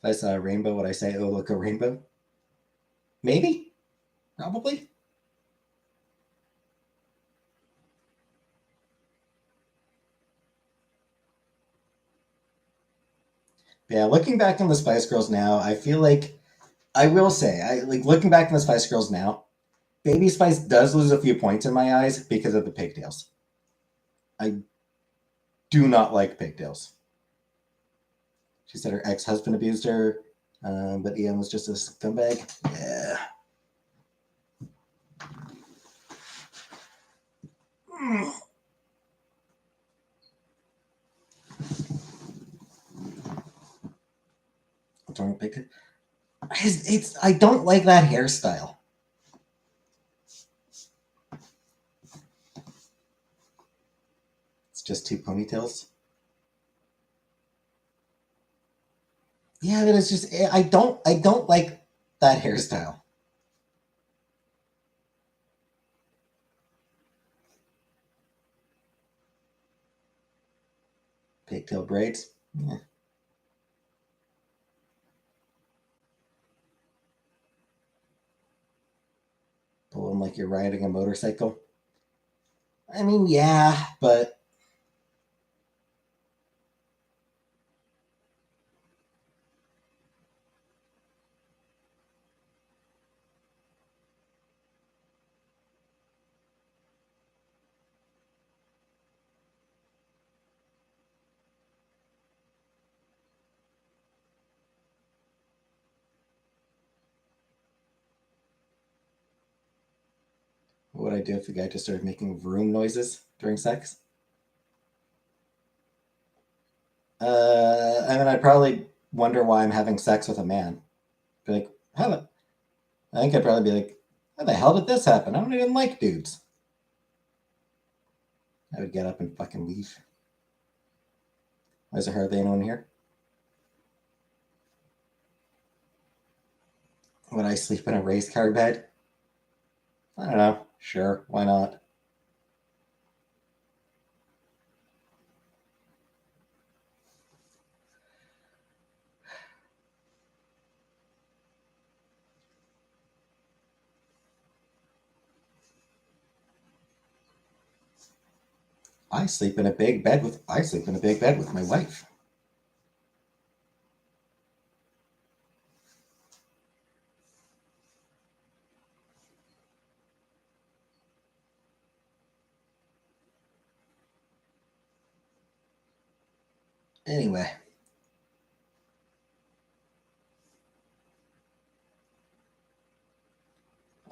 If I saw a rainbow, would I say, "Oh, look, a rainbow"? Maybe, probably. Yeah, looking back on the Spice Girls now, I feel like I will say, I like looking back on the Spice Girls now. Baby Spice does lose a few points in my eyes because of the pigtails. I do not like pigtails. She said her ex husband abused her, but Ian was just a scumbag. Yeah. Don't pick it. It's I don't like that hairstyle. It's just two ponytails. Yeah, but it's just I don't like that hairstyle. Pigtail braids. Yeah. Pull them like you're riding a motorcycle. I mean, yeah, but what would I do if the guy just started making vroom noises during sex? And then I'd probably wonder why I'm having sex with a man. Be like, I think I'd probably be like, how the hell did this happen? I don't even like dudes. I would get up and fucking leave. Why is there hardly anyone here? Would I sleep in a race car bed? I don't know. Sure, why not? I sleep in a big bed with my wife. Anyway.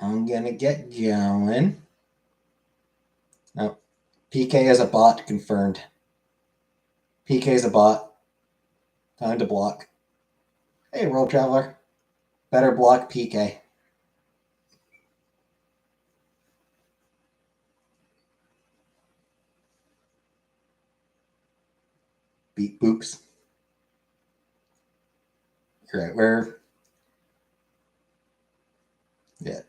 I'm gonna get going. Oh, PK is a bot, confirmed. PK is a bot. Time to block. Hey, World Traveler. Better block PK. Beep boops. You're right, where? Yeah.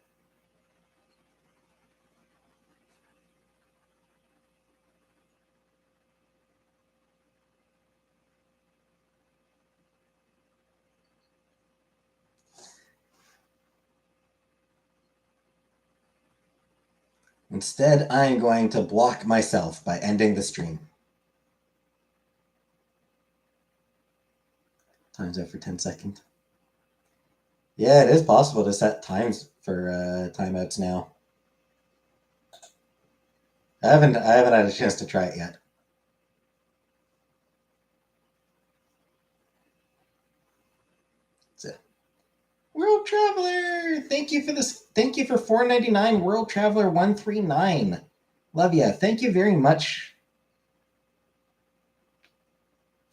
Instead, I'm going to block myself by ending the stream. Time's out for 10 seconds. Yeah, it is possible to set times for timeouts now. I haven't had a chance to try it yet. So, World Traveler, thank you for this. Thank you for $4.99. World Traveler 139. Love ya. Thank you very much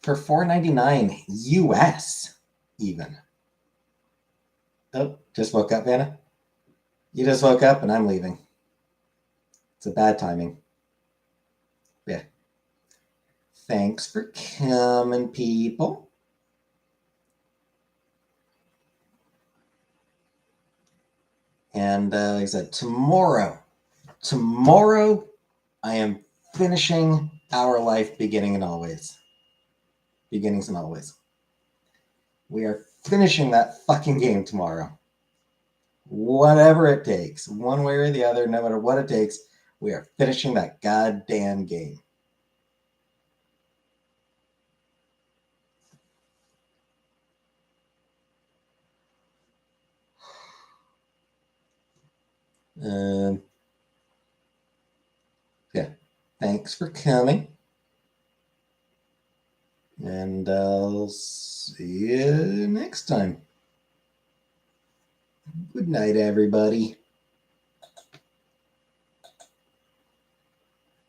for $4.99 US even. Oh, just woke up, Vanna. You just woke up and I'm leaving. It's a bad timing. Yeah. Thanks for coming, people. And like I said, tomorrow I am finishing Our Life Beginning and Always. Beginnings and Always. We are finishing that fucking game tomorrow. Whatever it takes, one way or the other, no matter what it takes, we are finishing that goddamn game. Yeah. Thanks for coming. And I'll see you next time. Good night, everybody.